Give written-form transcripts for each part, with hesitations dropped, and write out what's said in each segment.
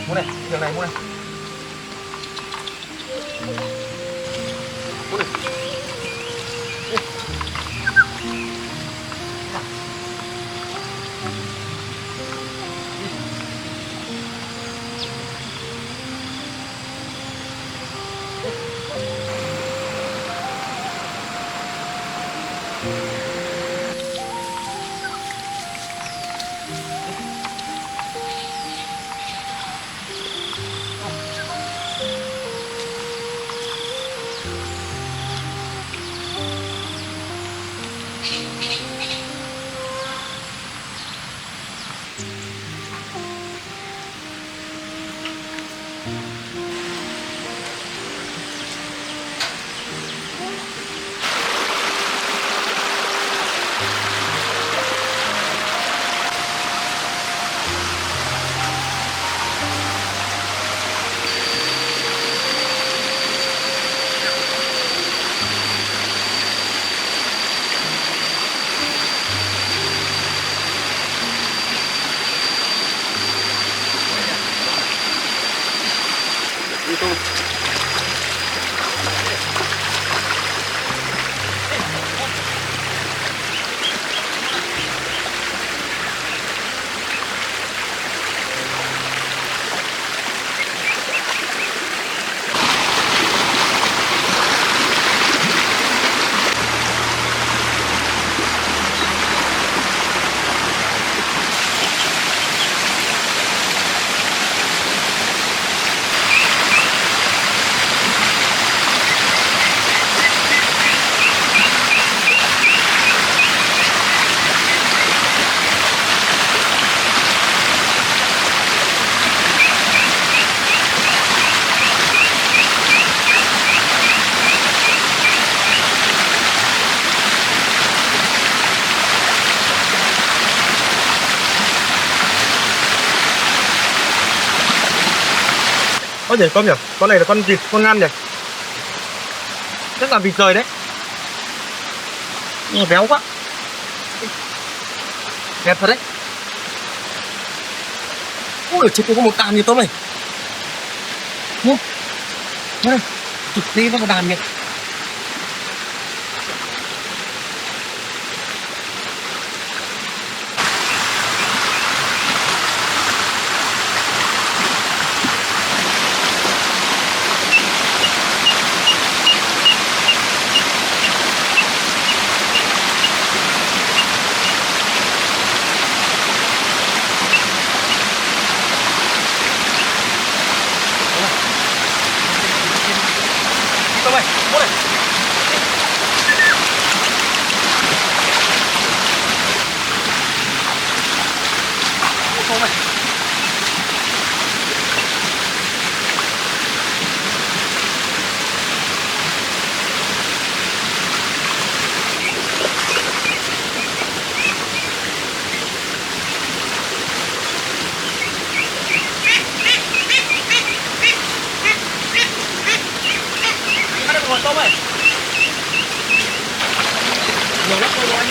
Mua này, đường này mua này. Mua này. Có nhỉ, con nhỉ? Con này là con vịt, con ngan nhỉ? Chắc là vịt rời đấy. Nhưng mà béo quá. Đẹp thật đấy. Ui, chết, có một đàn như tôm này. Mua. Mua đây. Trực tí nó có đàn kìa. Tôm này, mua này. Mua tôm này. Còn tôm này nhiều lắm thôi anh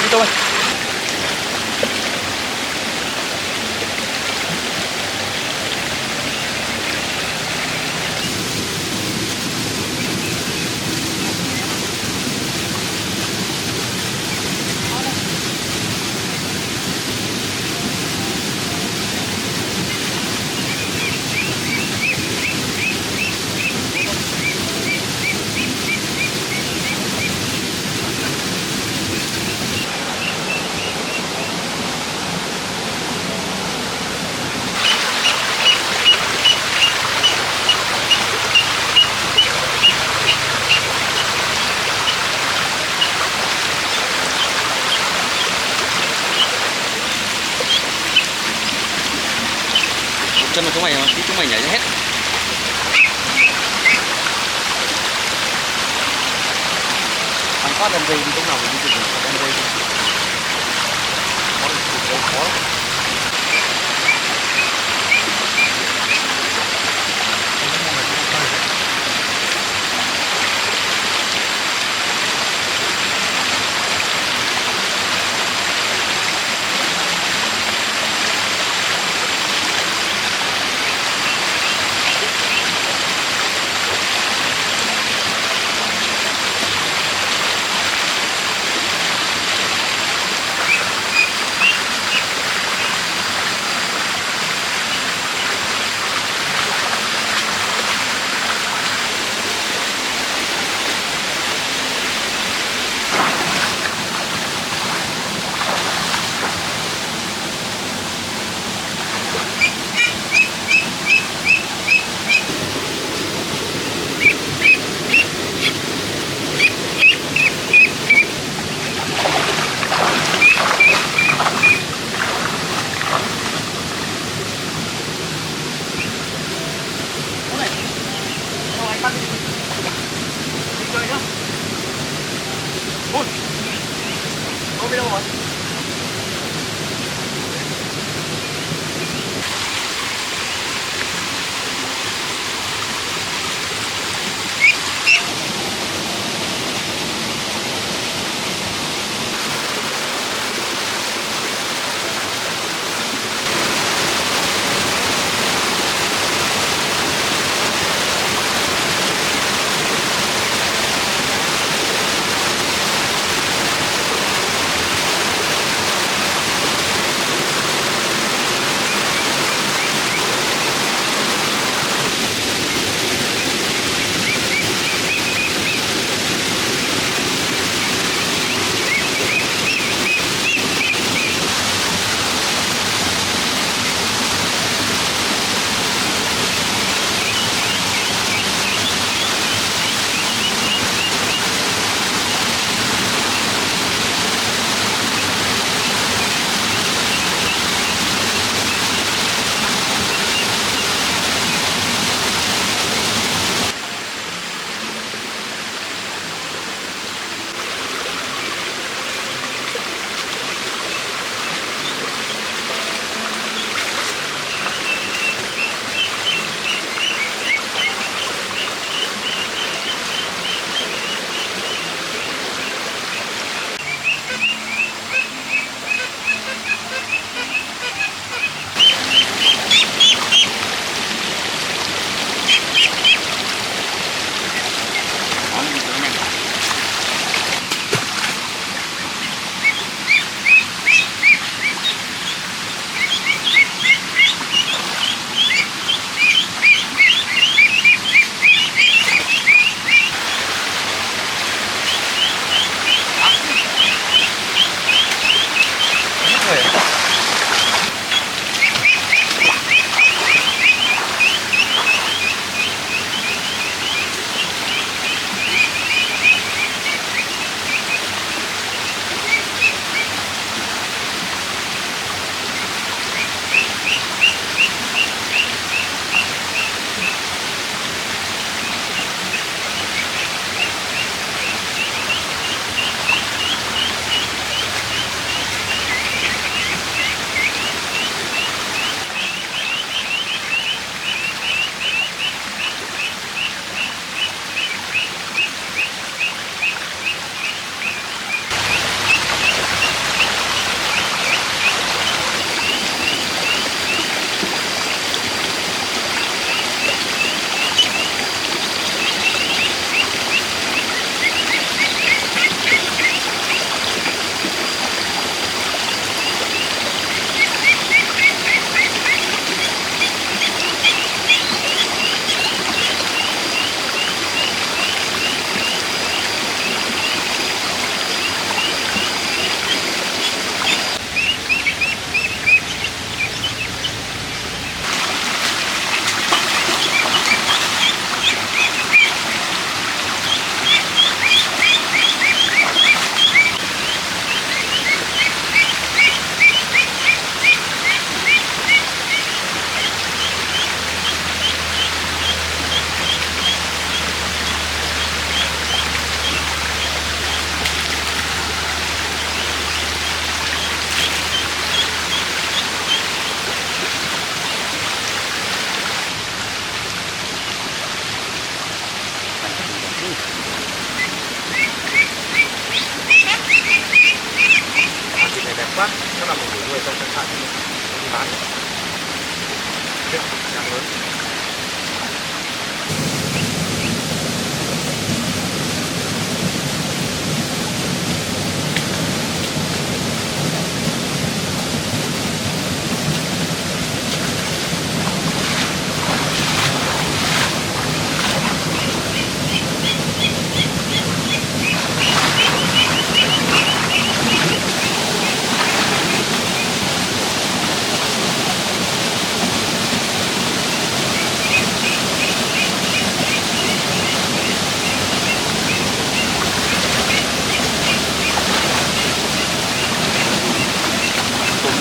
đi tôm này. Chân mà chúng mày nhảy ra hết. Thằng có đem dây đi lúc nào mình đi chụp đem dây đi. Khó.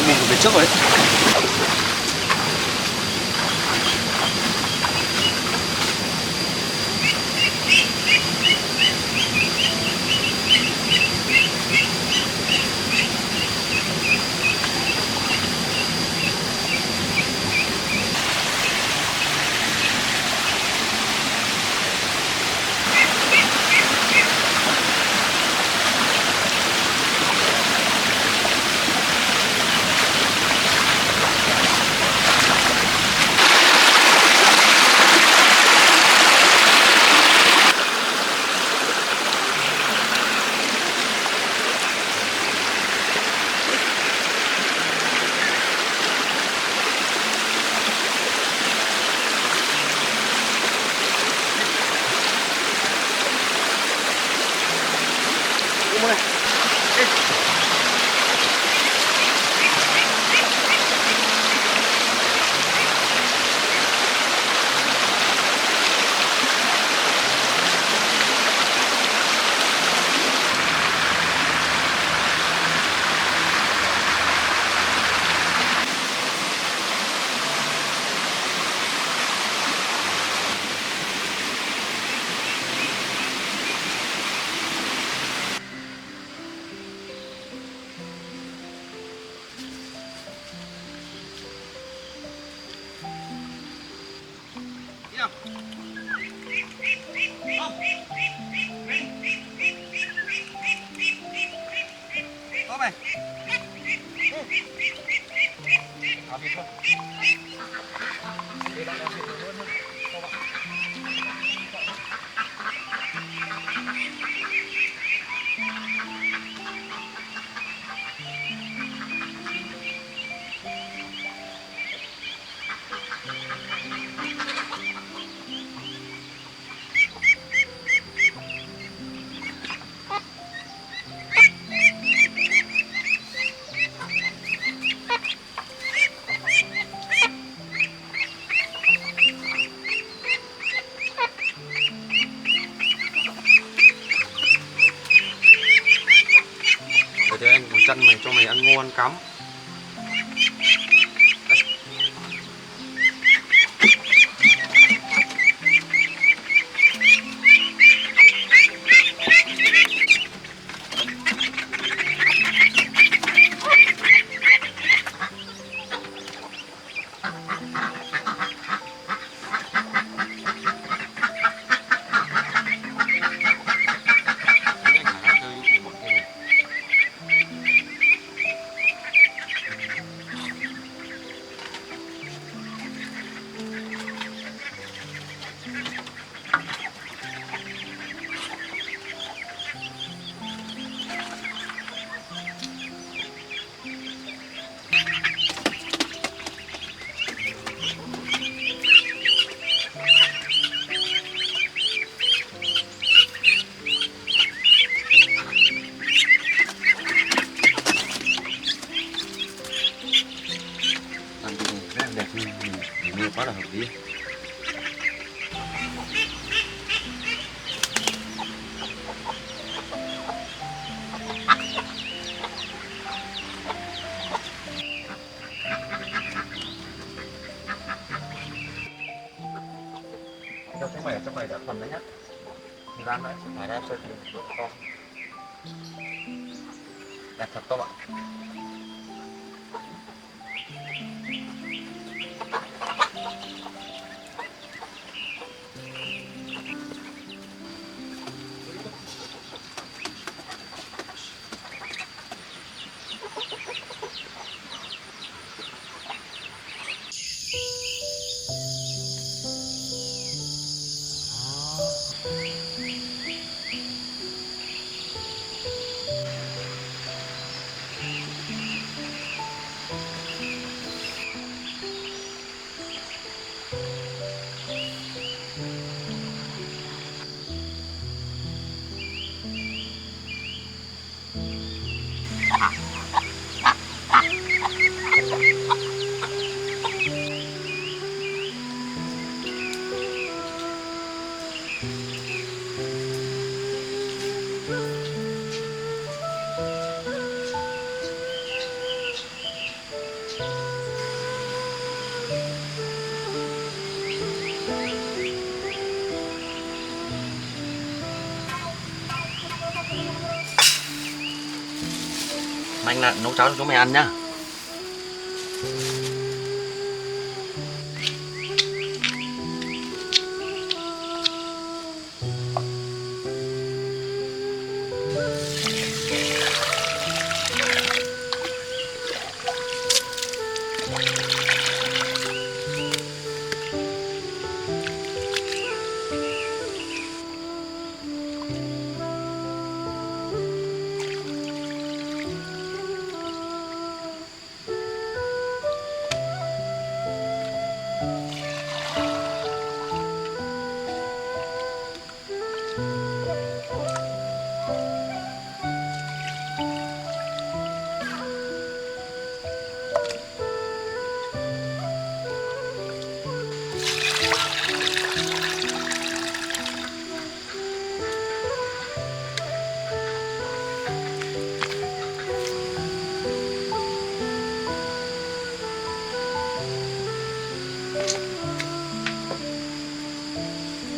mình về trước rồi đấy. Để anh chân mày cho mày ăn ngon cắm. Quá là hợp lý. Cho cái mày đã phần đấy nhá. Thì đang đấy, phải đem sợi điện to. Đẹp thật to bạn. anh là nấu cháo cho chúng mày ăn nhá.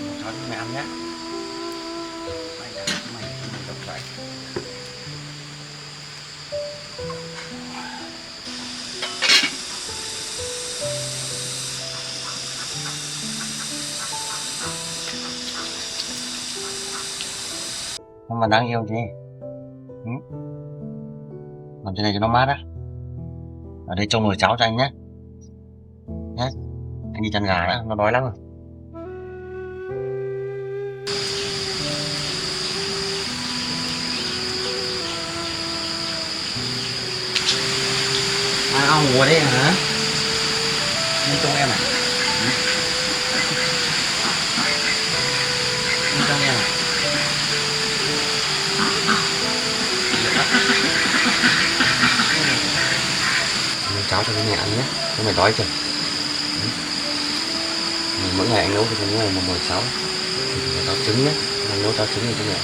Nấu cháo cho mày ăn nhá. Mày đọc lại. Nhưng mà đáng yêu gì? Ừ? Làm thế này cho nó mát á. Ở đây trông nồi cháo cho anh nhé. Nhé. Anh đi chăn gà đã, nó đói lắm rồi. Ông ngủ ở đây hả? Đi trong em à? Đi trong em à? Nấu cháo cho mẹ ăn nhé, cho mày đói chưa? Mỗi ngày anh nấu cho chúng mày một nồi cháo. Cháo trứng nhé, anh nấu cháo trứng này cho mẹ.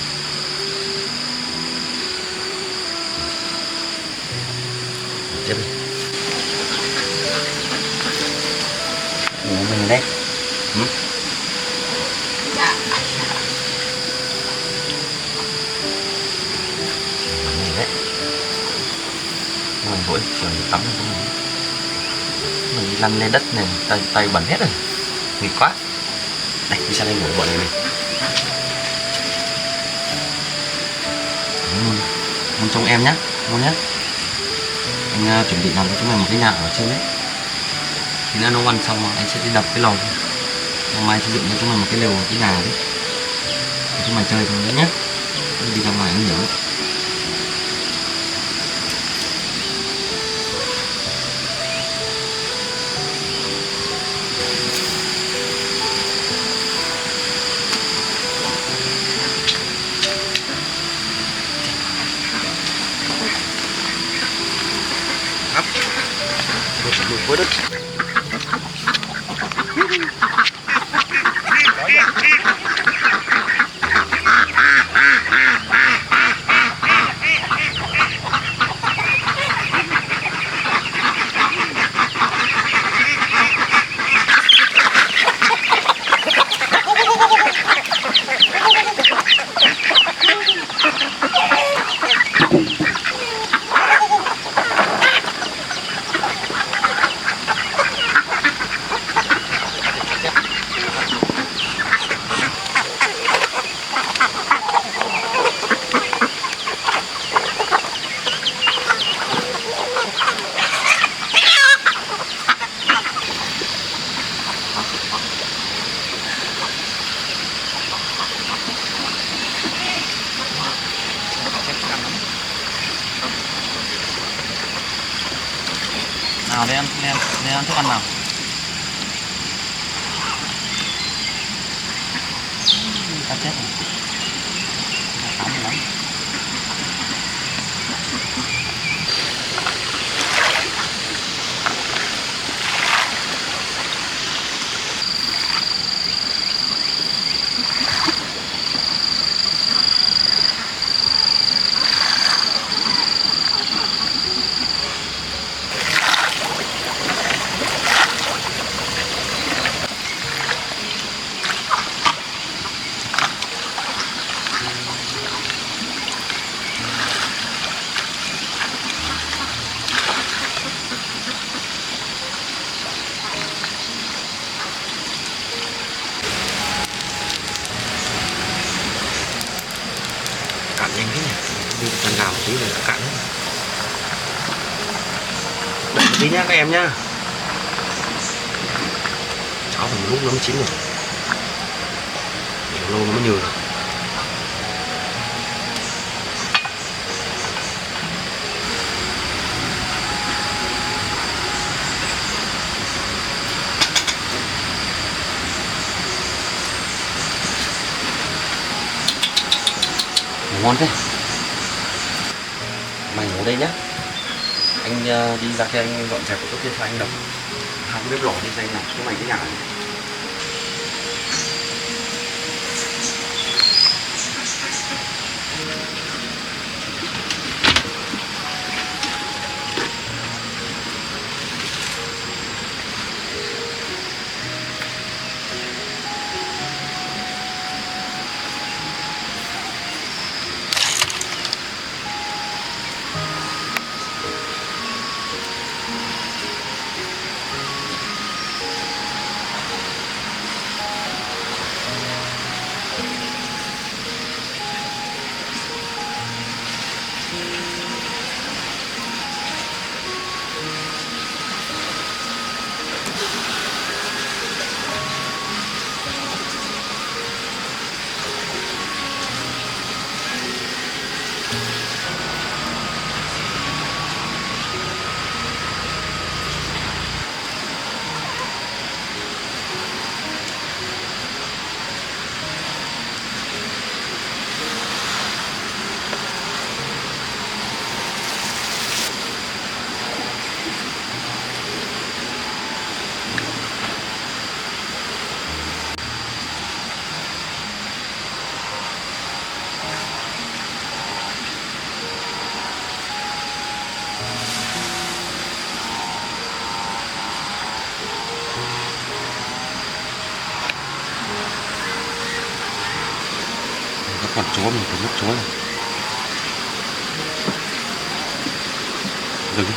Tiếp đi. Ngủ mình đấy. Ừ? Mình đấy. Mình vội trời tắm cho mình đi lăn lên đất này, tay bẩn hết rồi. Nghịch quá. Này, đi sang đây ngủ bọn này mình. Ăn trông em nhé, ngon nhé. Anh chuẩn bị làm cho chúng mày một cái nhà ở trên đấy. Thì nó nấu ăn xong mà anh sẽ đi đập cái lò. Ngày mai xây dựng cho chúng mày một cái lều, cái nhà đấy. Để chúng mày chơi thôi đấy nhé. Đi ra ngoài anh nhiều lắm. Cuối đất. Nào đây ăn thức ăn nào. Cá chết rồi. Cá lắm. một tí rồi đã cạn hết. Đợi một tí nhá các em nhá. Cháo phải một lúc nó mới chín được, lâu nó mới nhừ được. Ngon thế. Mày ngủ đây nhá. Anh đi ra kia anh dọn dẹp chỗ kia cho anh đập hai cái bếp lò đi cho anh làm cho mày cái nhà này. Các con chó mình phải nước chó này. Dừng đi.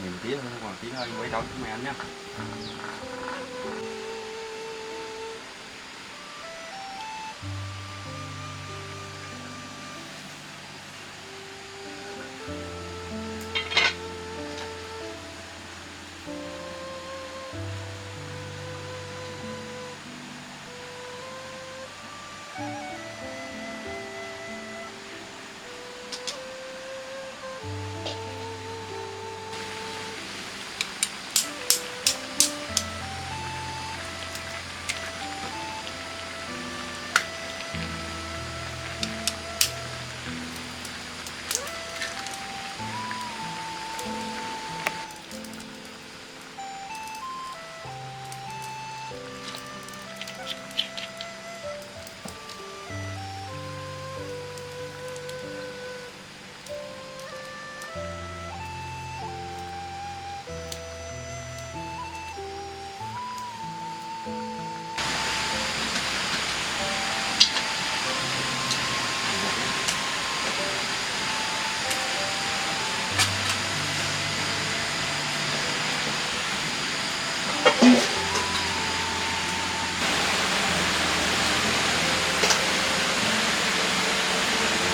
nhìn tí thôi, còn tí hơi mới đóng cho mày ăn nhá.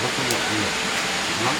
Rất có nhiều ăn được lắm.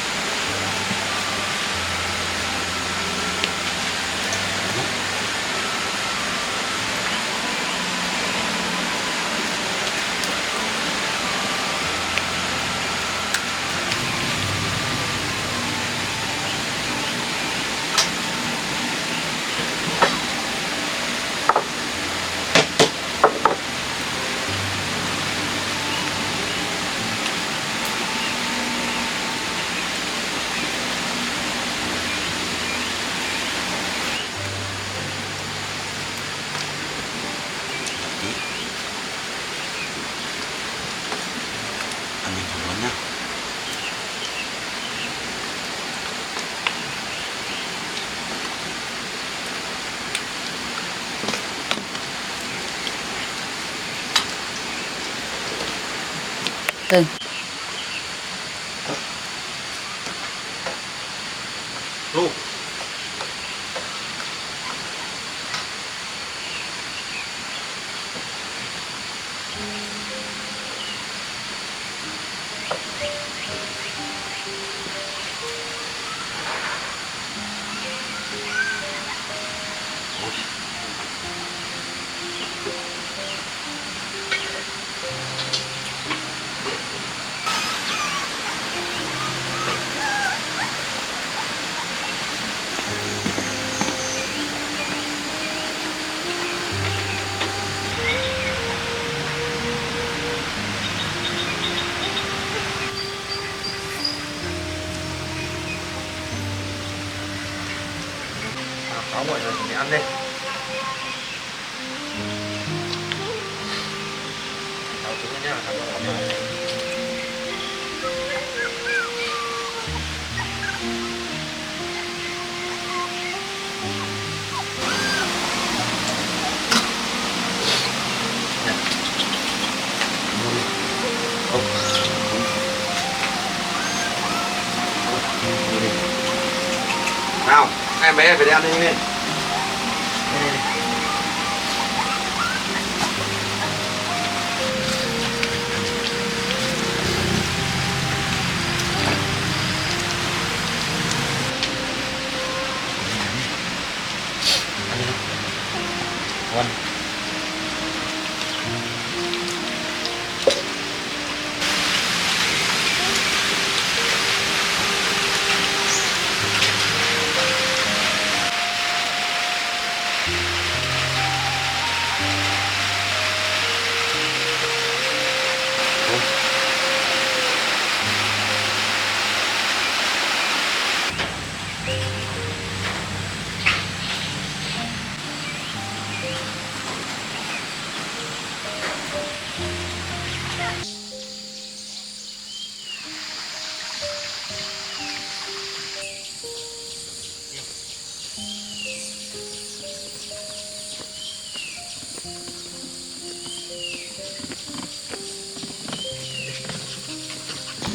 Ăn mình thử món nhá. Ừ. Lu. Có mọi người chuẩn bị ăn đi. Cháu chúng nhá, cháu có nào, hai em bé phải đi ăn đi Nguyên. Vâng.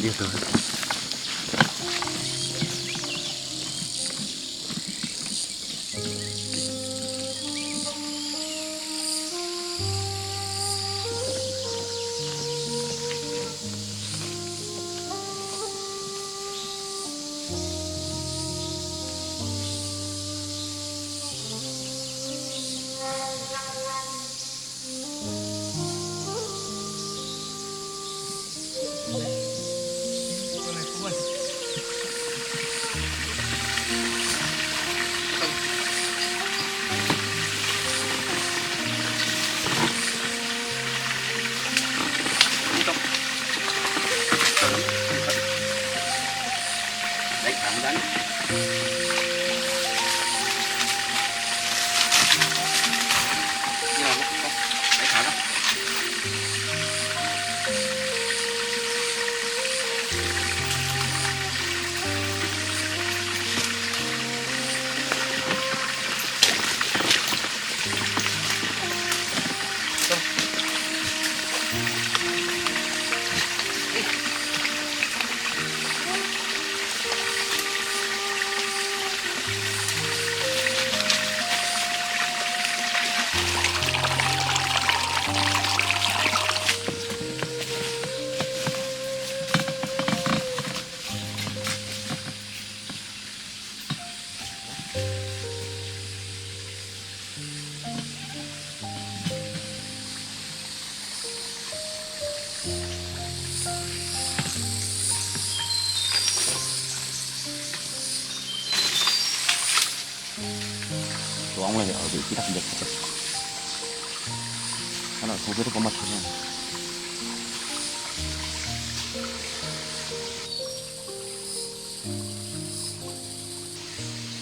Đi rồi. đánh. Giờ nó không để thả đó. Tổ ong này ở vị trí đặc biệt. Nó là không biết có mật không.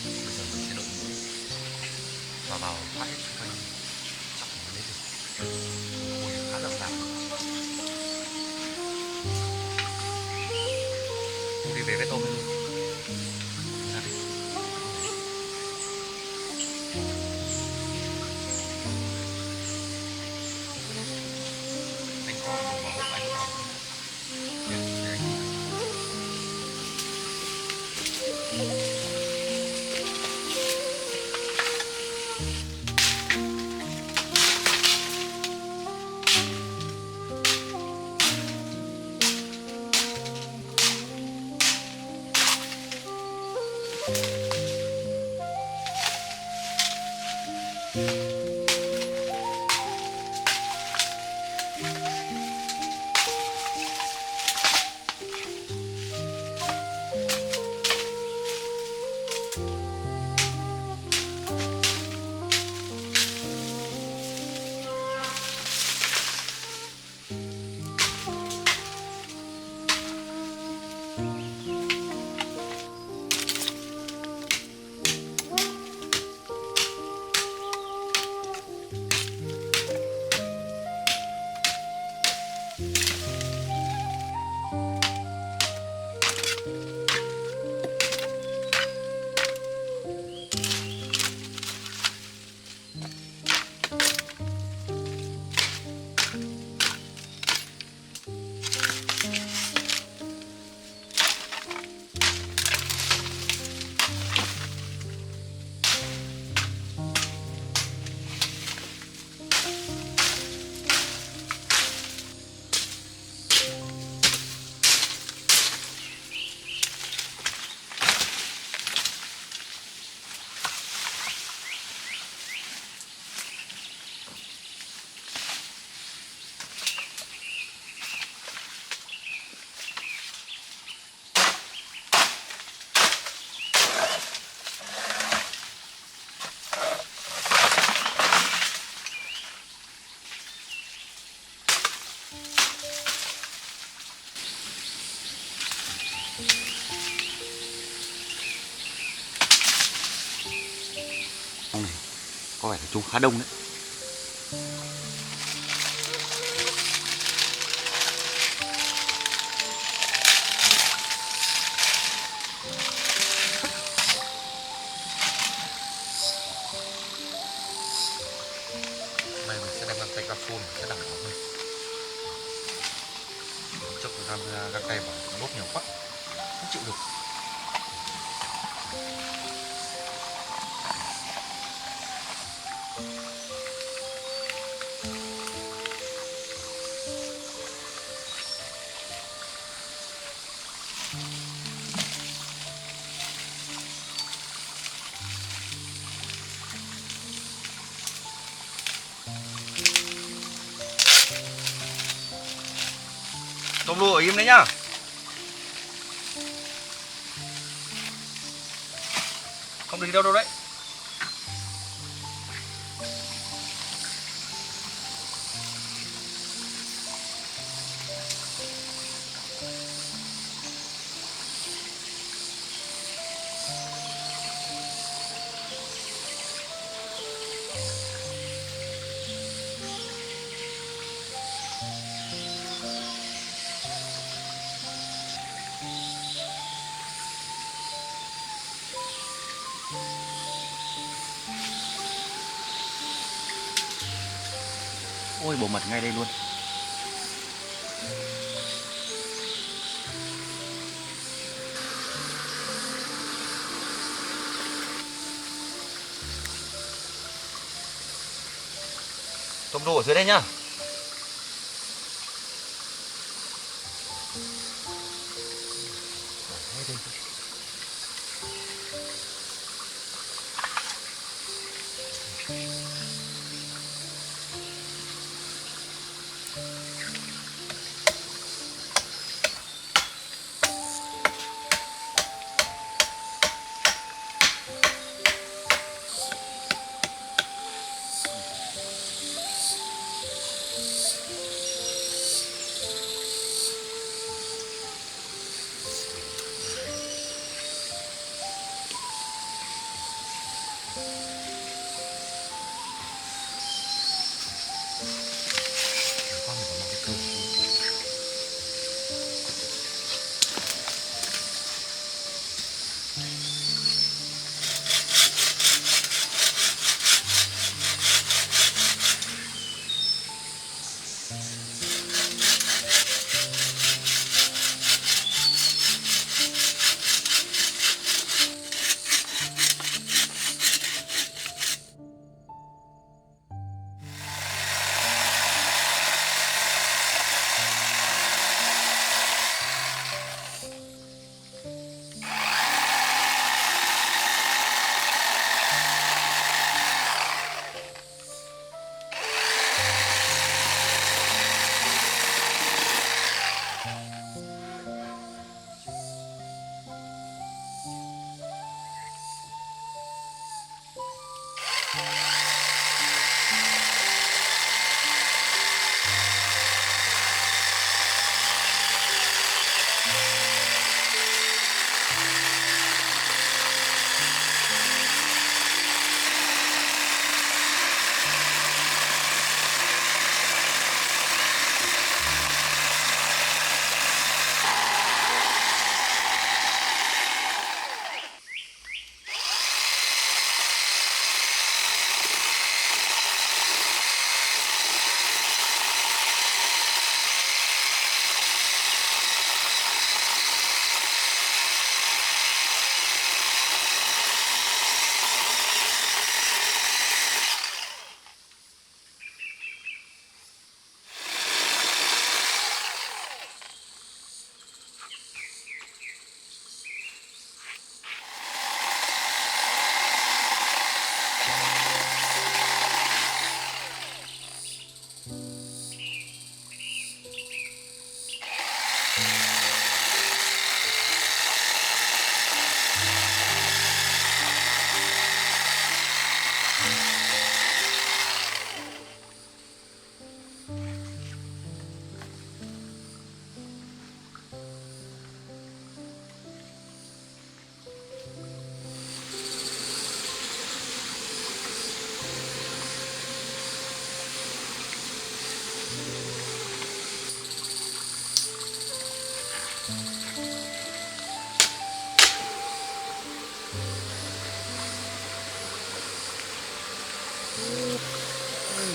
Bây giờ mình sẽ đổ muối và vào thoát hết xung quanh, chắc mình lấy được. Mùi khá đậm đặc. Đi về với tôm luôn. Ra đi. Anh có dùng vào hộp anh vào. Để anh. Ong này có vẻ là chúng khá đông đấy. Này mình sẽ đem găng tay cao su sẽ đảm bảo hơn. Trước mình đem găng tay vào đốt nhiều quá, không chịu được. Tôm lu ở im đấy nhá. Không được đi đâu đâu đấy. Ôi bộ mật ngay đây luôn. Tôm đu ở dưới đây nhá.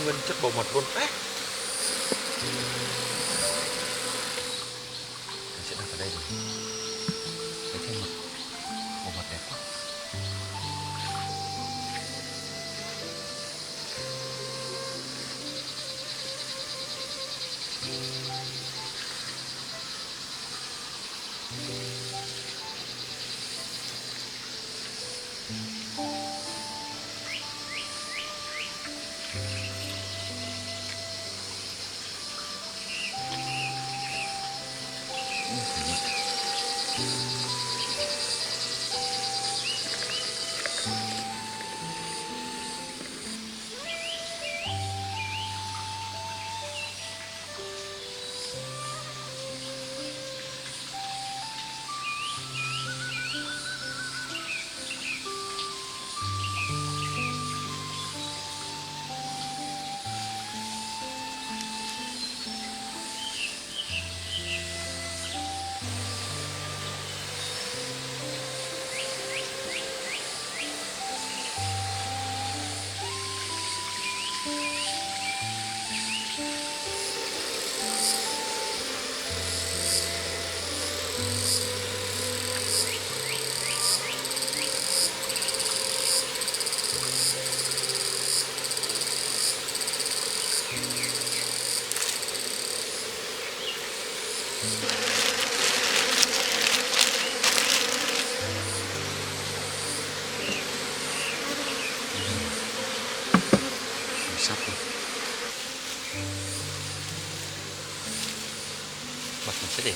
Nguyên chất bầu mật luôn đấy. Mình sẽ đặt ở đây rồi. Cái thêm mật, bầu mật đẹp quá.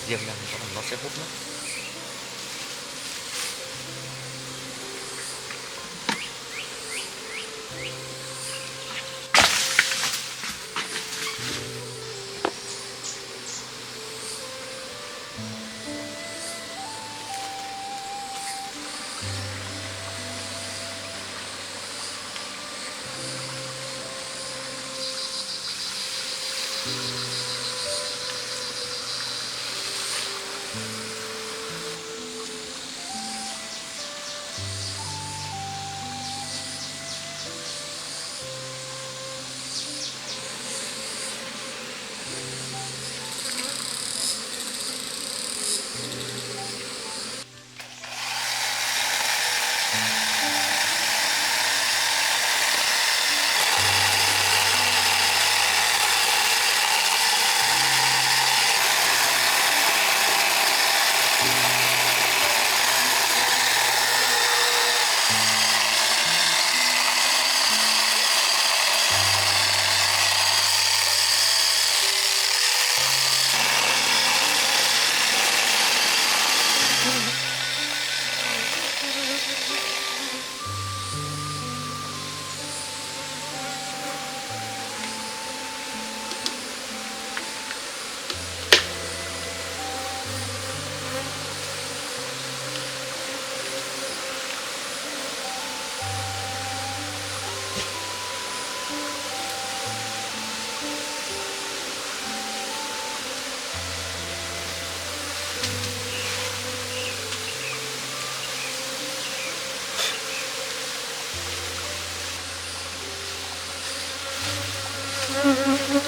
riêng ra thì nó sẽ hút nước.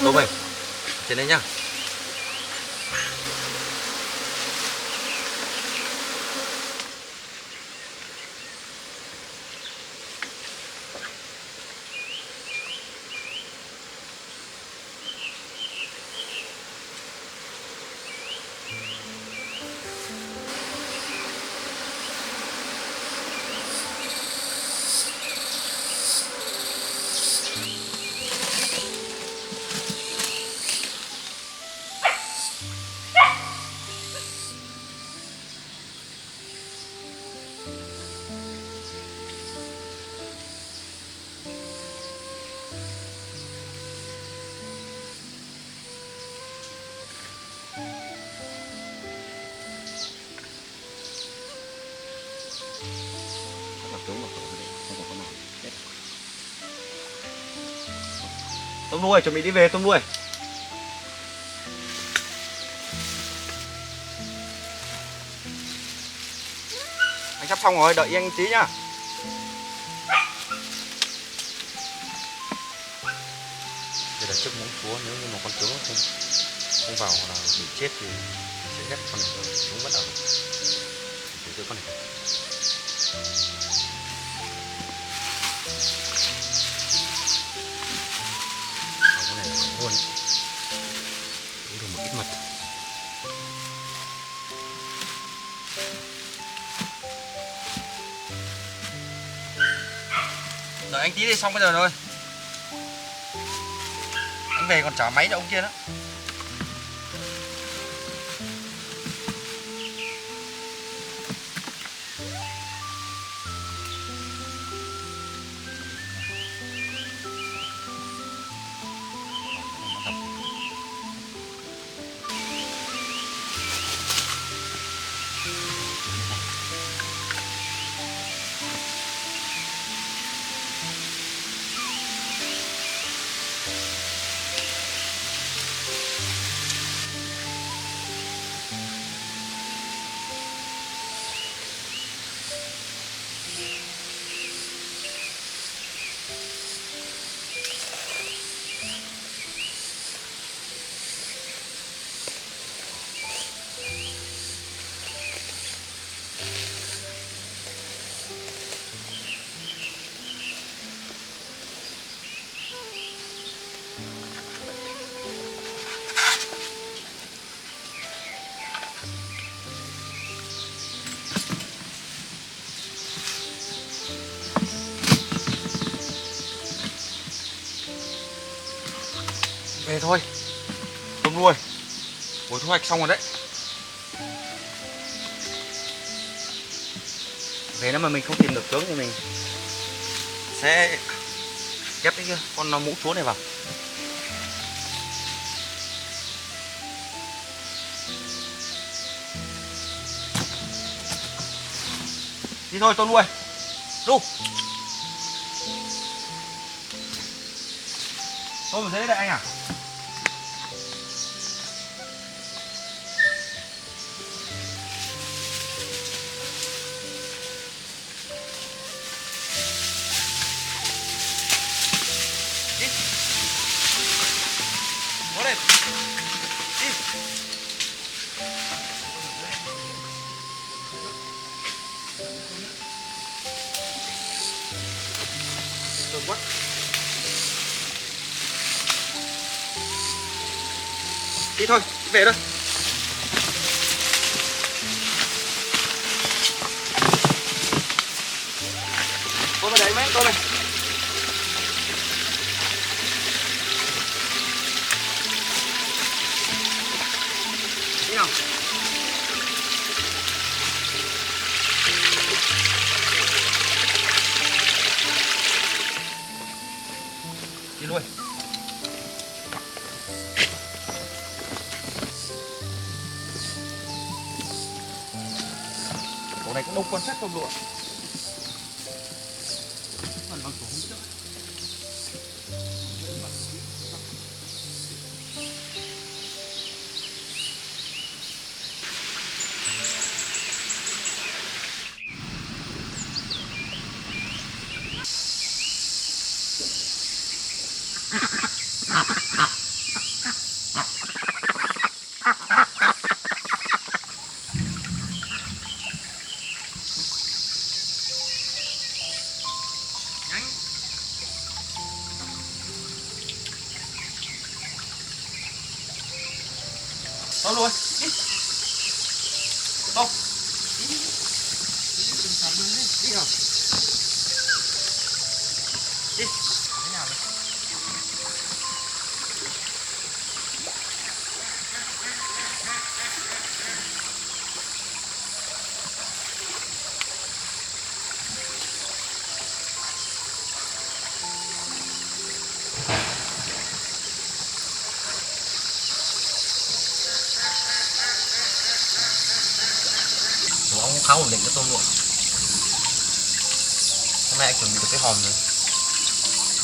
Tôm ơi, trên đây nhá. Tôm nuôi, chuẩn bị đi về tôm nuôi. Anh sắp xong rồi, đợi anh tí nhá. Đây là chiếc muỗng chúa, nếu như mà con trứng không vào là bị chết thì sẽ ghép con này, chúng vẫn ở. Để giữ con này. Con này là luôn. Được một ít mật. Đợi anh tí đi, xong bây giờ rồi. Anh về còn trả máy cho ông kia đó. Về thôi. Tôm nuôi. Buổi thu hoạch xong rồi đấy. Thế nếu mà mình không tìm được tướng thì mình sẽ ghép cái con mũ chúa này vào. Đi thôi tôi nuôi. Đu. Tôi một dễ đấy anh à. Đi. Ngồi lên. Đi. Được quá. Đi thôi, về thôi. Tôi vào đấy mấy tôi này. Đi nào. Đi luôn. Chỗ này cũng đông quan sát không lụa. Phần bằng của hôm trước. Đâu rồi? Đi. Đâu? Đi. Đi nào. Đi. Thế nào đấy? Nó khá ổn định cho tôm luộc. Hôm nay anh chuẩn bị được cái hòm rồi.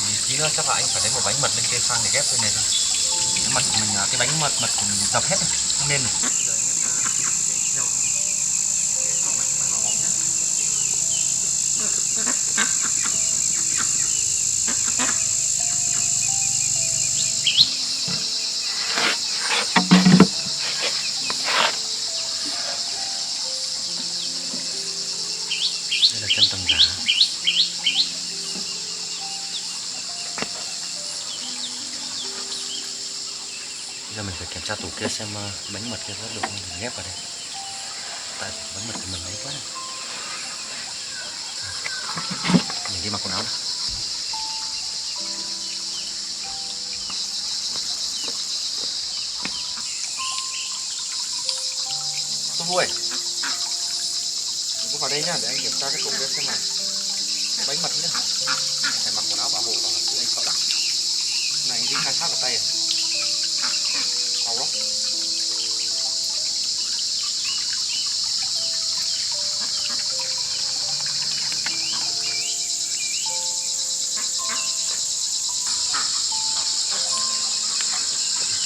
Thì tí nữa chắc là anh phải lấy một bánh mật lên cây sang để ghép bên này thôi. Cái mật của mình, cái bánh mật của mình dập hết rồi, không nên rồi. Đây là chân tầng giả. Bây giờ mình phải kiểm tra tủ kia xem bánh mật kia có được không, mình ghép vào đây. Tại bánh mật của mình ấy quá này. Mình đi mặc quần áo đây. Tôi nuôi. Mình có vào đây nhá, để anh kiểm tra cái tủ kia xem nào. Bánh mật nhá. Phải mặc quần áo bảo hộ vào, chứ anh sợ lắm. Này anh dính khai thác vào tay à? Đau lắm.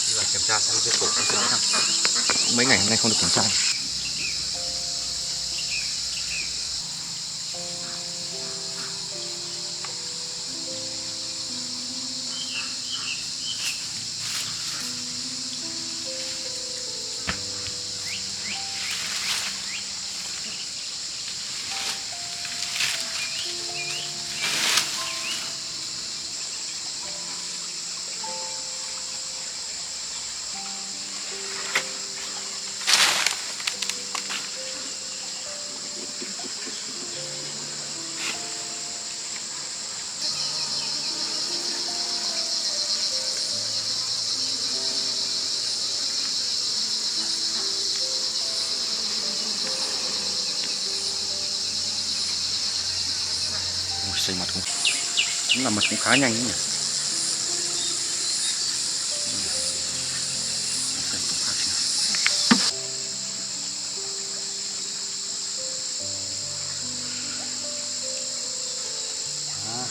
Đi vào kiểm tra xem cái tủ nó sẽ thế nào. Mấy ngày hôm nay không được kiểm tra. Xây mặt cũng làm mặt cũng khá nhanh nhỉ.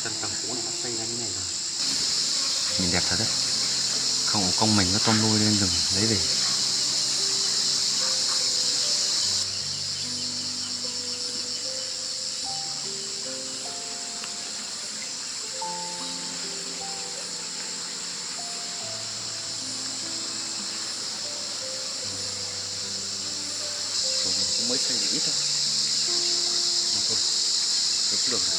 Chân tầng cũ này nó xây ra như này rồi. Nhìn đẹp thật đấy. Không có công mình nó tôm nuôi lên rừng lấy về. Cũng mới xây được ít thôi. Mà thôi, được được rồi.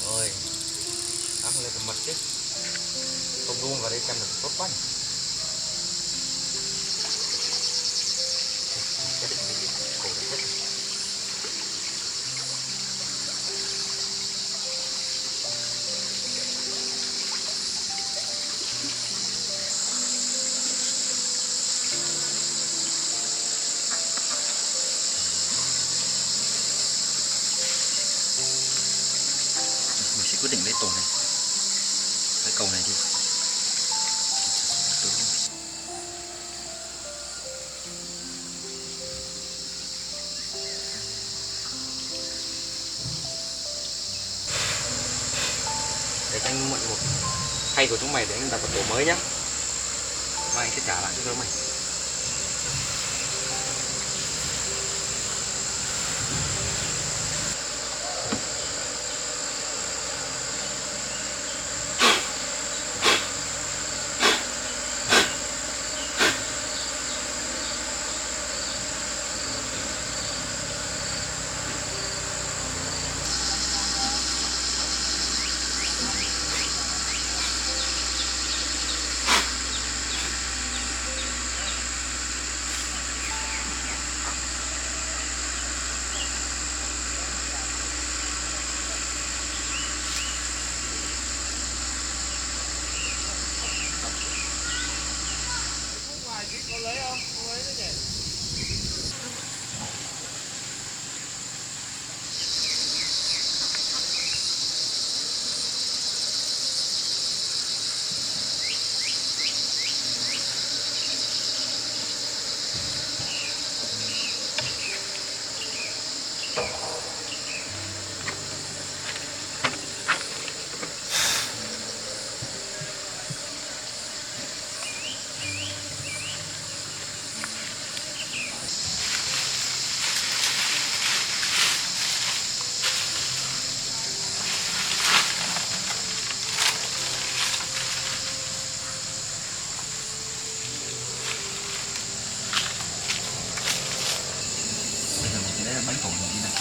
Ôi, ăn lên cái mật chứ. Tôm luôn vào đây chăm được tốt quá nhỉ. Mình sẽ quyết định lấy tổ này, cái cầu này đi. Để cho anh mượn một khay của chúng mày để anh đặt vào tổ mới nhá. Mai anh sẽ trả lại cho chúng mày. Đấy là bánh phồng như này.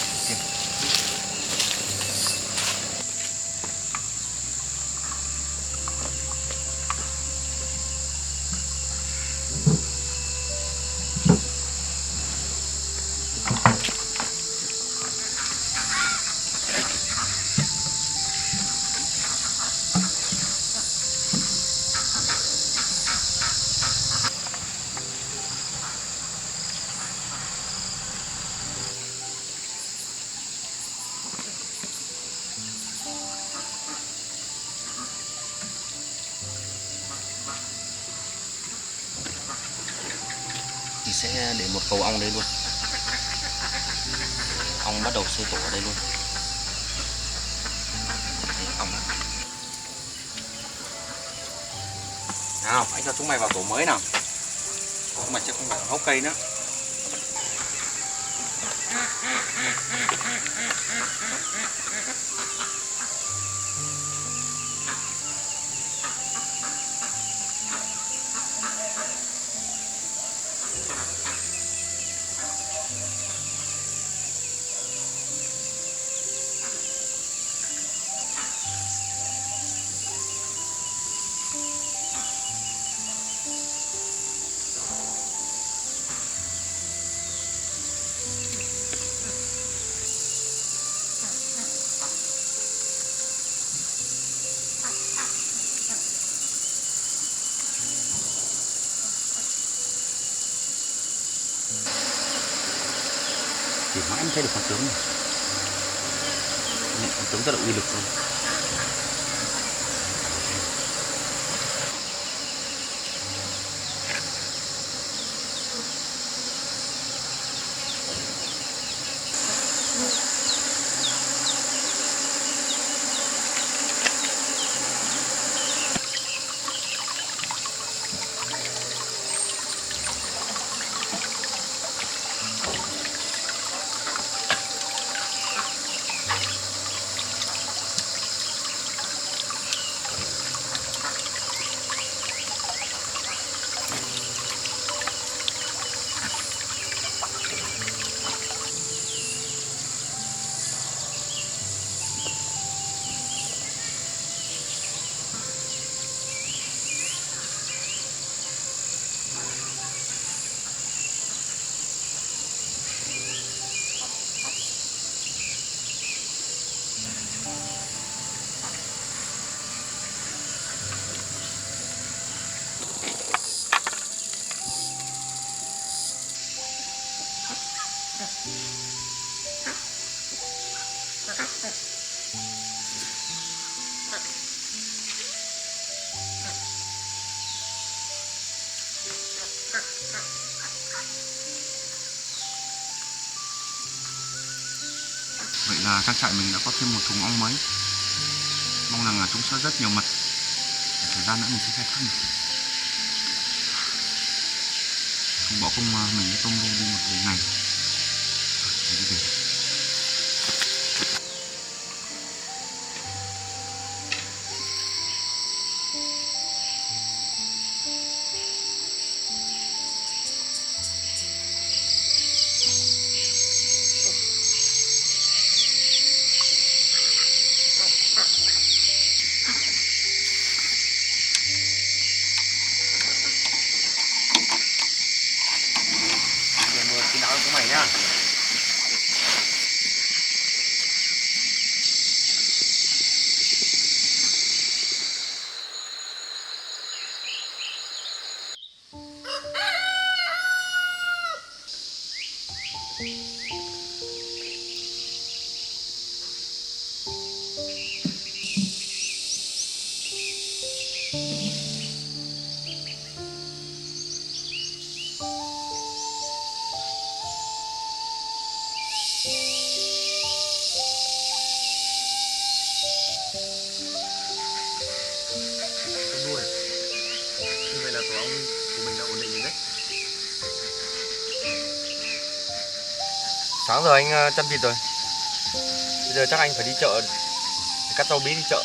Thì sẽ để một cầu ong đây luôn. Ong bắt đầu xây tổ ở đây luôn. Đấy, ong đó. Nào, anh cho chúng mày vào tổ mới nào. Chúng mày chứ không phải hốc cây nữa. thấy được con tướng này. Con tướng rất là uy lực luôn. Vậy là trang trại mình đã có thêm một thùng ong mới. Mong rằng là chúng sẽ rất nhiều mật. Thời gian nữa mình sẽ khai thác. Không bỏ công mình với tôm đi một ngày. Đi về. Xin lỗi của mày nhá. Con nuôi. Như vậy là tổ ong của mình đã ổn định rồi đấy. Sáng giờ anh chăn vịt rồi. Bây giờ chắc anh phải đi chợ để cắt rau bí đi chợ.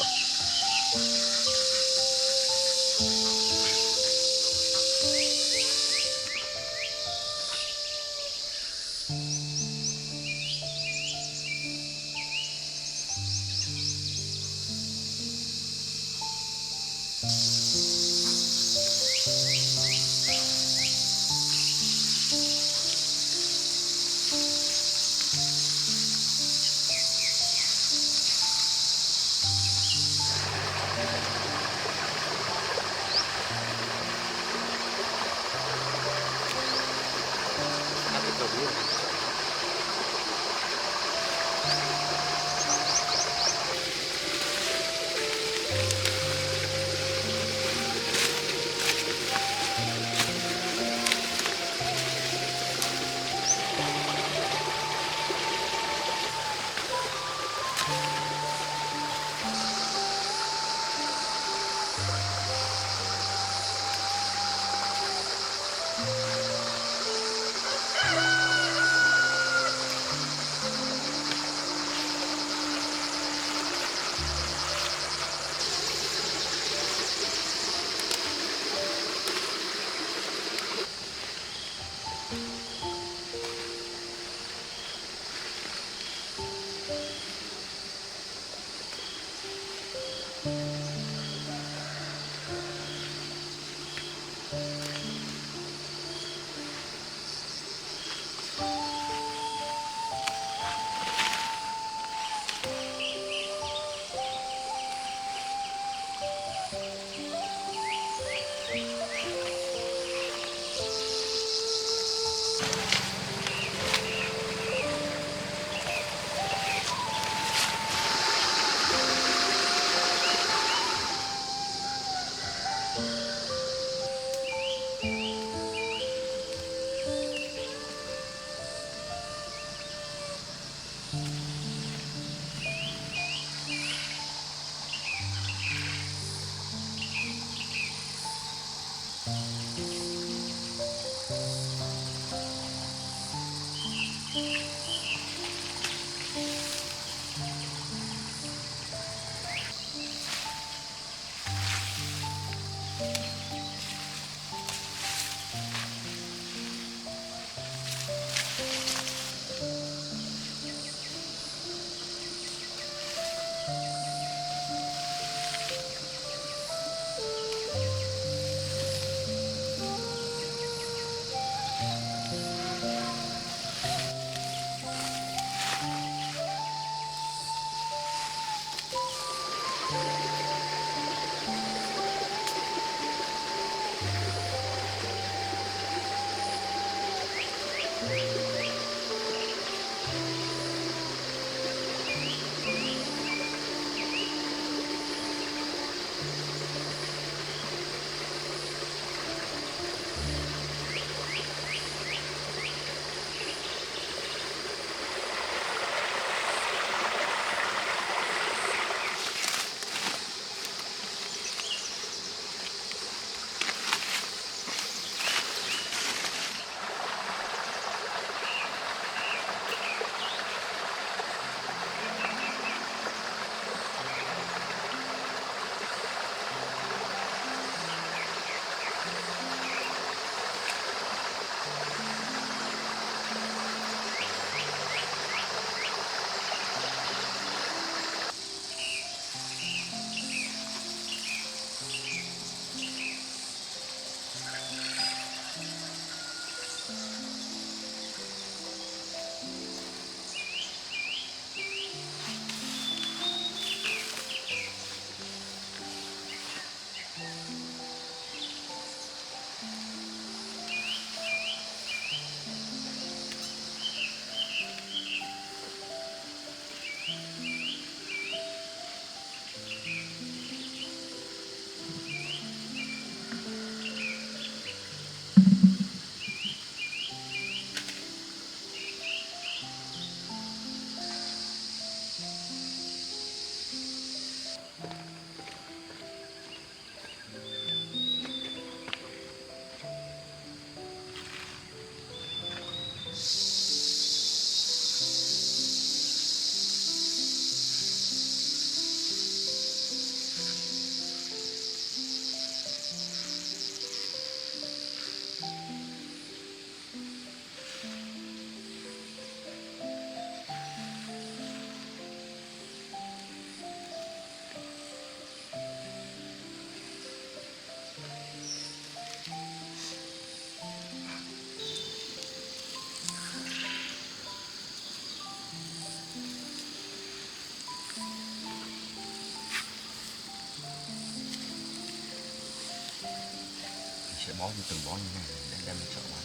sẽ bó từng bó như này để đem đi chợ bán.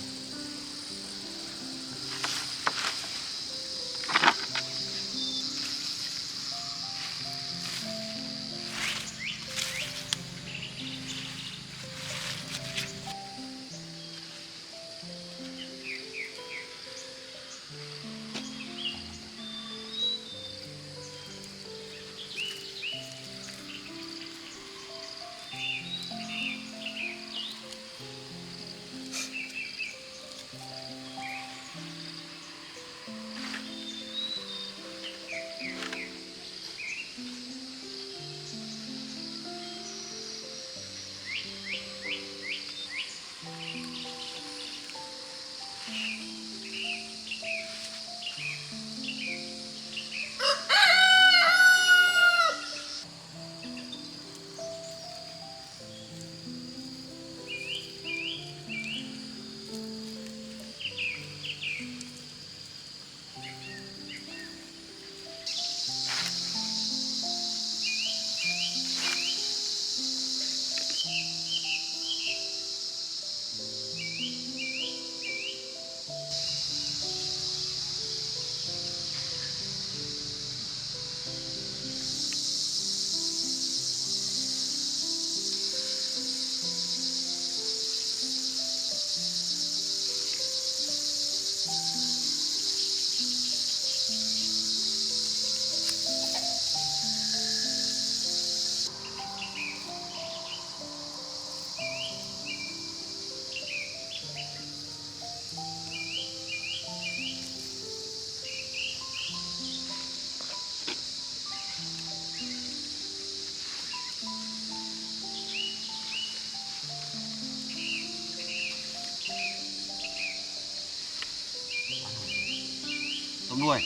Tôm nuôi,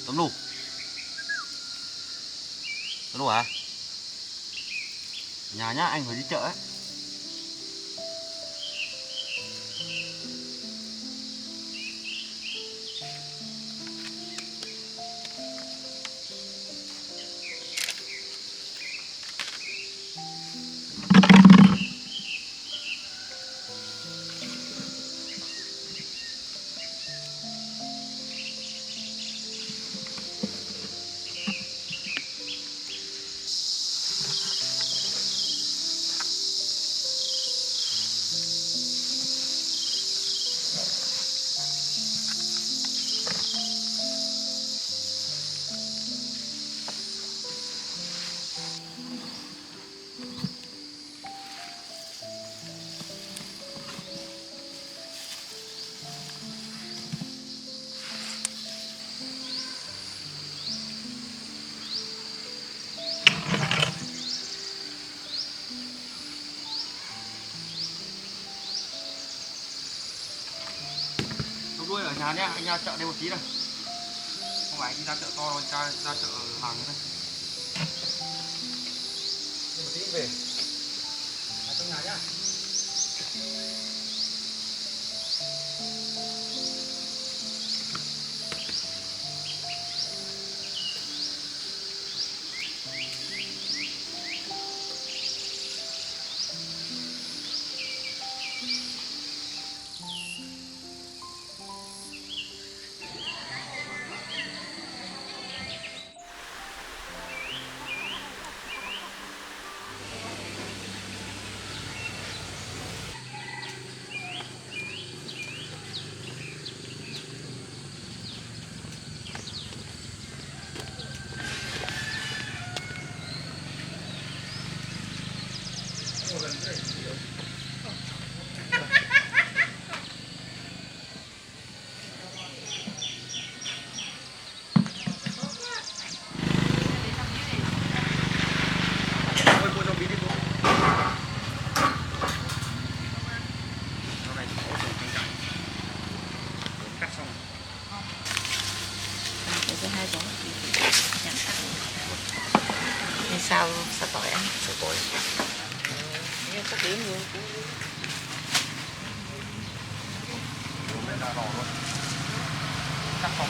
tôm lù, tôm lù hả? Nhà nhá, anh phải đi chợ ấy. Tôm nuôi ở nhà nhá, anh ra chợ đây một tí này. Không phải anh đi ra chợ to đâu, anh ra chợ hàng đây. Đi một tí về. Ở trong nhà nhá. Sao tỏi anh? Sao tỏi? Nghe có điểm luôn. Đây là lò luôn. Cắt không?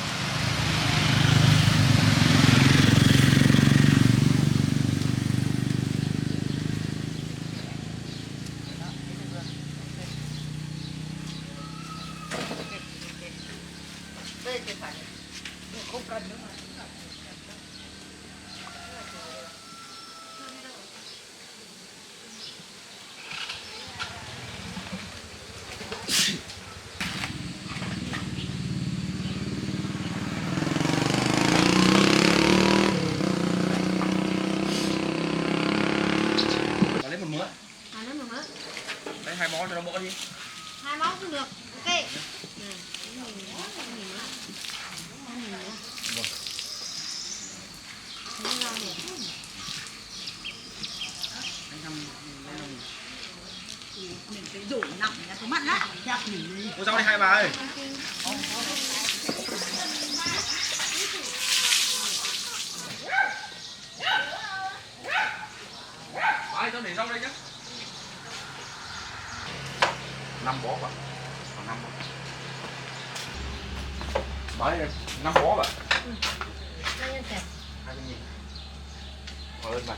Cô rau đi hai bà ơi. Ai cho để rau đây chứ? 5 bó bà. Còn 5 bó. Đấy, 5 bó bà. 20.000. Cảm ơn bà.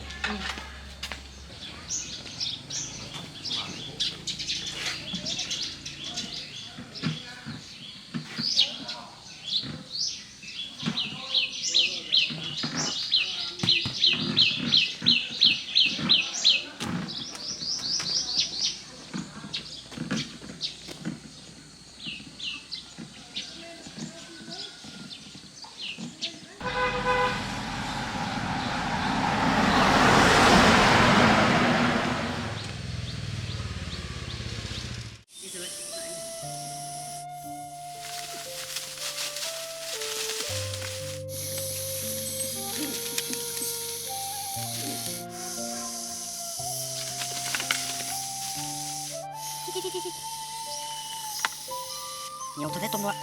Nhiều tôi thấy tôm luôn.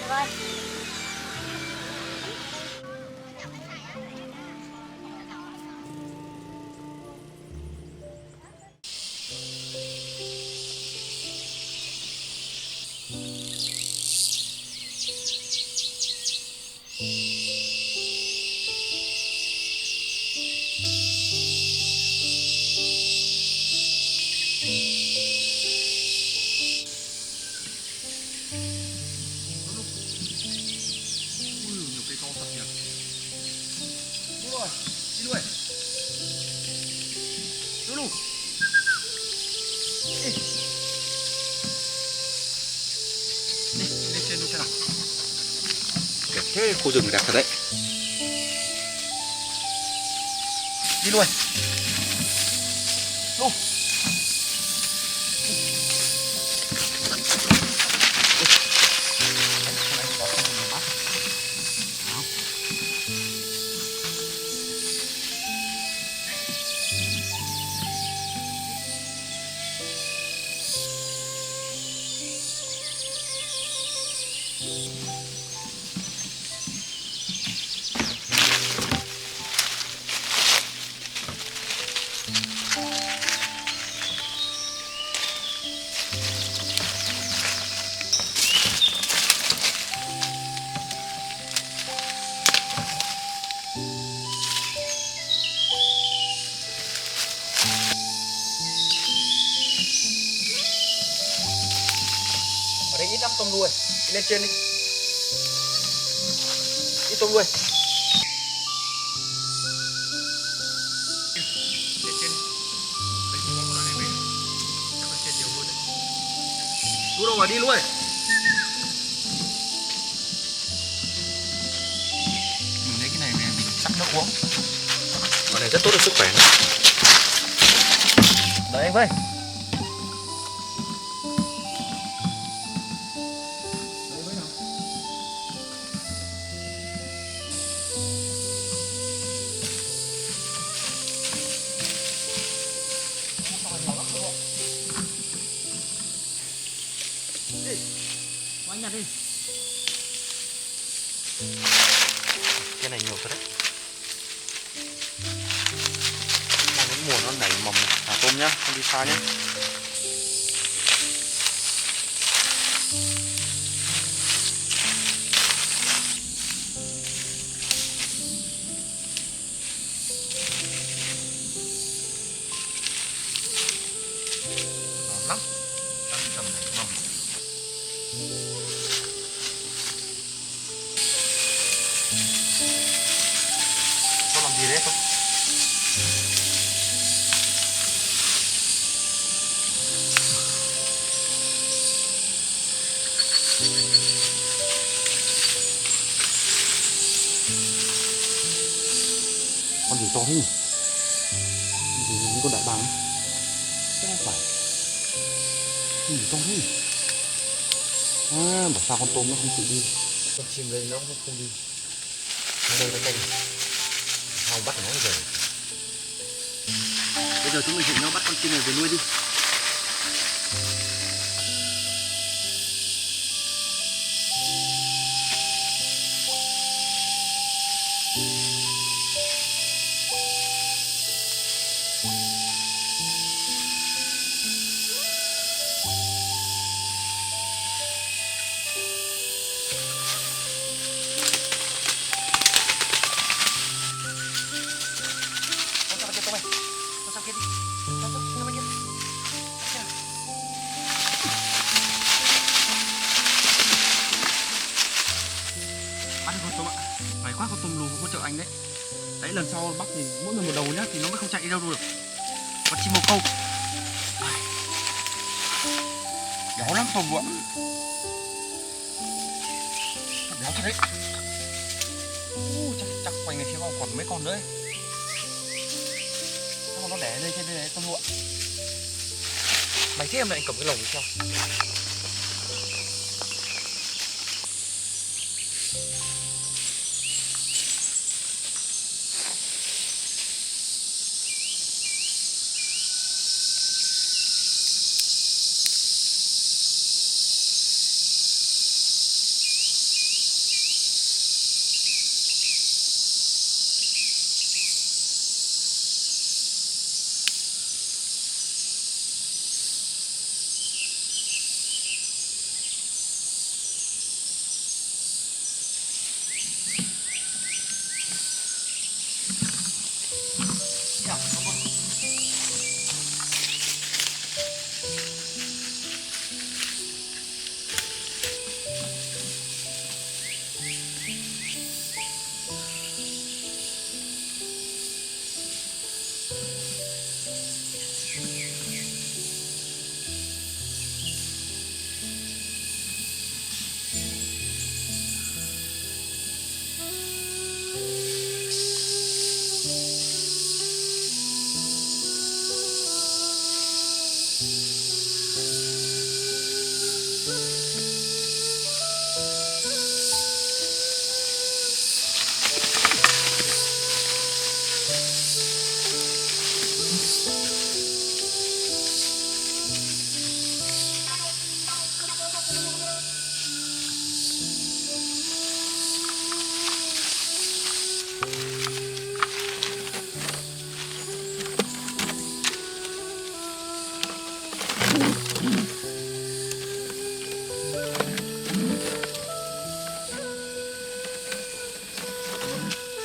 Rồi. Nhiều cây to thật nhỉ. Đúng rồi, đi đuổi. Lulu. Đi, lên trên xem nào. Đẹp thế, khu rừng đẹp thật đấy. Đi đuổi. Lu. Ở đây ít lắm tôm nuôi, đi lên trên đi. Ít tôm nuôi. Lên trên. Đây có con này về. Chắc là trên nhiều luôn đấy. Chú đâu mà đi luôn. Mình lấy cái này về mình sắc nước uống. Con này rất tốt cho sức khỏe nữa. Đấy anh Vây. Quá nhặt đi. Cái này nhiều thật đấy. Đang đến mùa nó nảy mầm này. Thả tôm nhá, không đi xa nhá. Ngon lắm. Đang tầm nảy mầm. Có làm gì đấy không? Con gì to thế nhỉ? Những con đại bàng ấy. Chắc không phải. Con gì to thế nhỉ? À, bảo sao con tôm nó không chịu đi. Con chim lên nó không đi. đây nó canh không bắt nó rồi. Bây giờ chúng mình hẹn nhau bắt con chim này về nuôi đi. Bắt con tôm ạ. Phải quá, con tôm lù hỗ trợ anh đấy. Đấy, lần sau bắt thì mỗi người một đầu nhá, thì nó mới không chạy đi đâu được. Con chim bồ câu. Béo lắm tôm ạ. Béo thật đấy. Chắc quanh này phía sau còn mấy con nữa ấy. Sao nó đẻ lên trên đây này tôm ạ. Mày thế mà anh cầm cái lồng đi theo.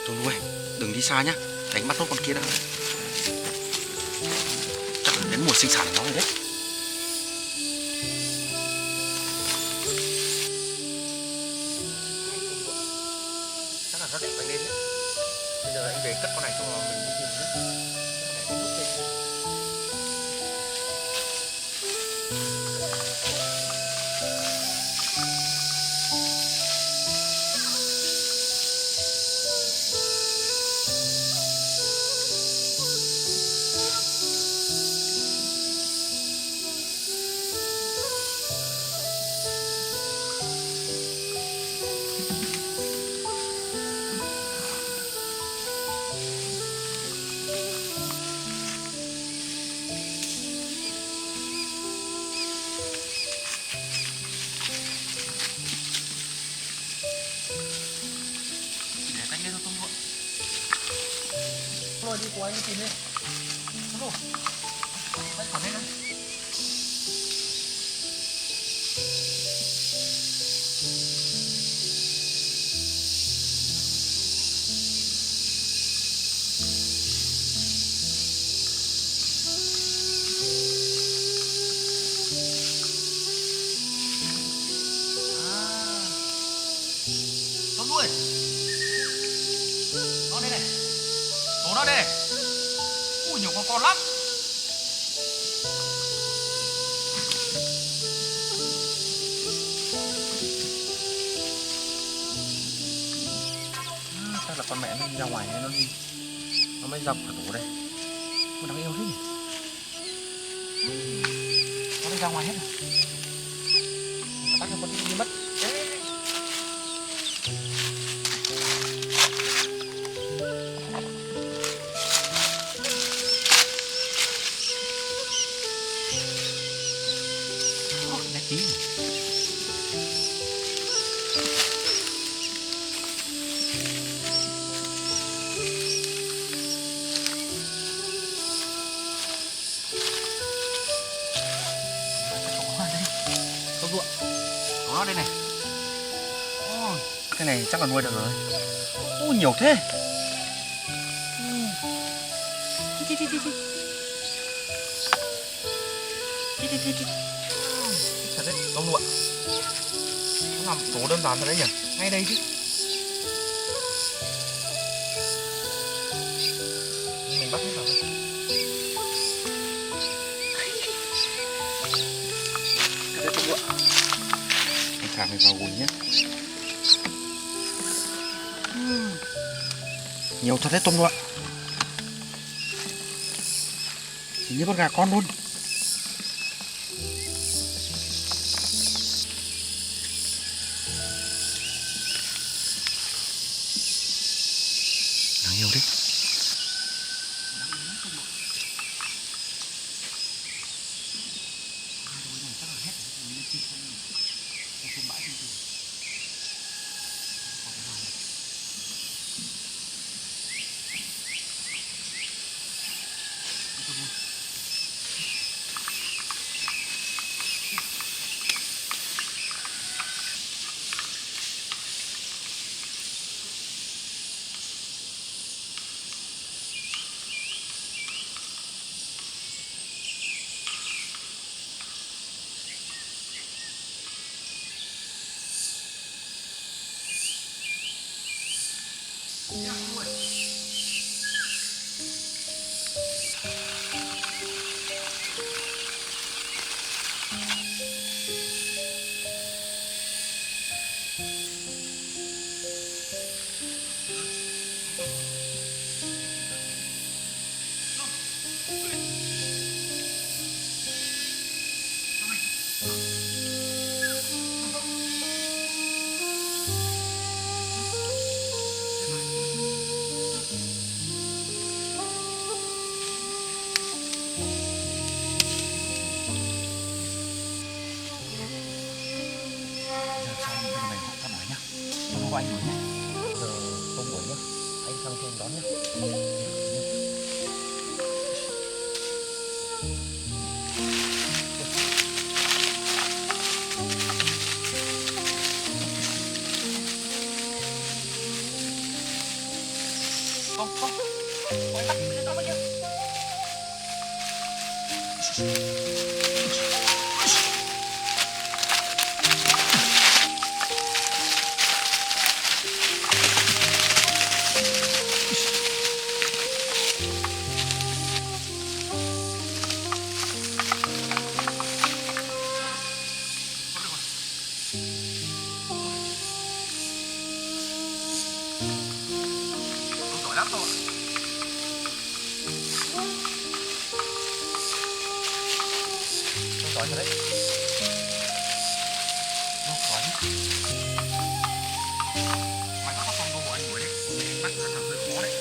Tôm nuôi, đừng đi xa nhá, đánh bắt nốt con kia đã. Chắc là đến mùa sinh sản của nó rồi đấy. Chắc là nó đẹp anh lên đấy. Bây giờ anh về cất con này xong rồi mình đi tìm nhé. Rồi đi của anh tìm đi. Alo. Anh còn đây này. Con nuôi. Nó đây này. Tố nó đây. Ui, nhiều con lắm. Chắc là con mẹ nó đi ra ngoài hay nó mới dọc cả tổ đây. Nó đáng yêu thế nhỉ. Nó đi ra ngoài hết rồi. Bắt cho con đi mất. Tôm lụa. Có đây này. Ồ, cái này chắc là nuôi được rồi. Ô, nhiều thế. Thật đấy, tôm lụa. Nó làm tổ đơn giản thật đấy nhỉ. Ngay đây chứ. Mình bắt hết rồi. Cái đấy tôm lụa. Mình thả mình vào gùi nhé. Nhiều thật đấy tôm lụa. Chỉ như con gà con luôn. Đáng yêu đấy. Anh đuổi nhé. Giờ không đuổi nhé. Anh sang thêm đón nhé. Không, không. Anh bắt nó bao nhiêu? Lắm rồi. Nó giỏi thật đấy. Nó giỏi. Mày bắt con câu của anh đuổi đấy. Bắt nó là hơi khó đấy.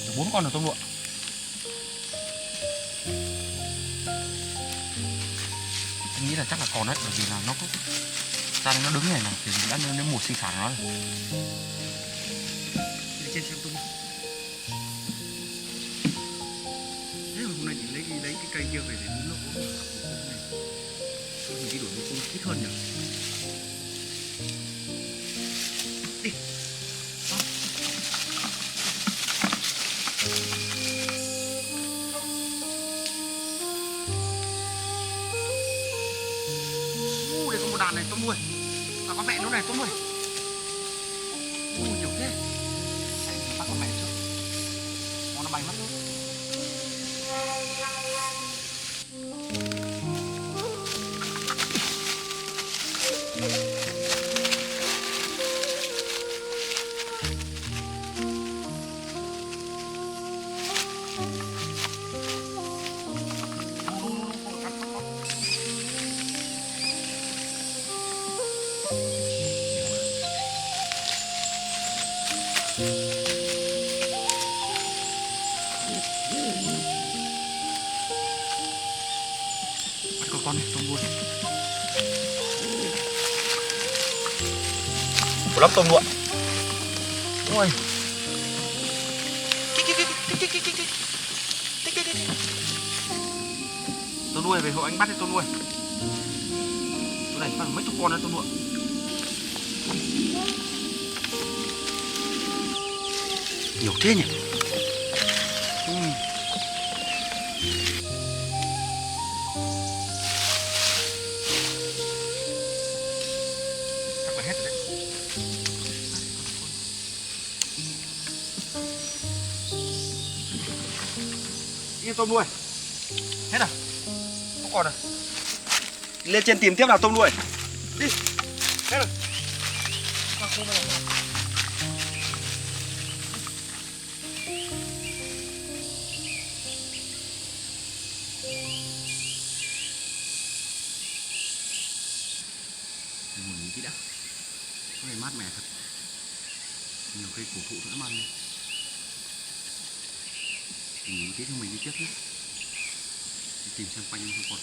Được 4 con rồi tôm lụa. Nghĩ là chắc là còn đấy, bởi vì là nó cũng ra nó đứng này thì đã đến mùa sinh sản của nó rồi. Đi trên xem tôm. Thế mà hôm nay chị lấy cái cây kia về để bún nó uống này. Thôi mình đi đổi một con thích hơn nhỉ. Đi. Đây có một đàn này tôm nuôi và con mẹ nó này tôm nuôi. Nhiều thế. Bắt con mẹ trước. Nó bay mất. con này, tôm luôn. Có lắm tôm lụa. Ôi. Tôm nuôi về hộ anh bắt đi tôm nuôi. Chỗ này khoảng mấy chục con đấy tôm lụa. Nhiều thế nhỉ. Chắc là hết rồi đấy. Yên tôm nuôi. Hết rồi. Không còn rồi. Lên trên tìm tiếp nào tôm nuôi. Đi. Hết rồi. Ngồi nghỉ tí đã. Cái này mát mẻ thật. Nhiều cây cổ thụ nữa man. Nghỉ tí xong mình đi tiếp nhé. Đi tìm xem quanh không còn.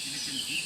Đi lên trên một tí.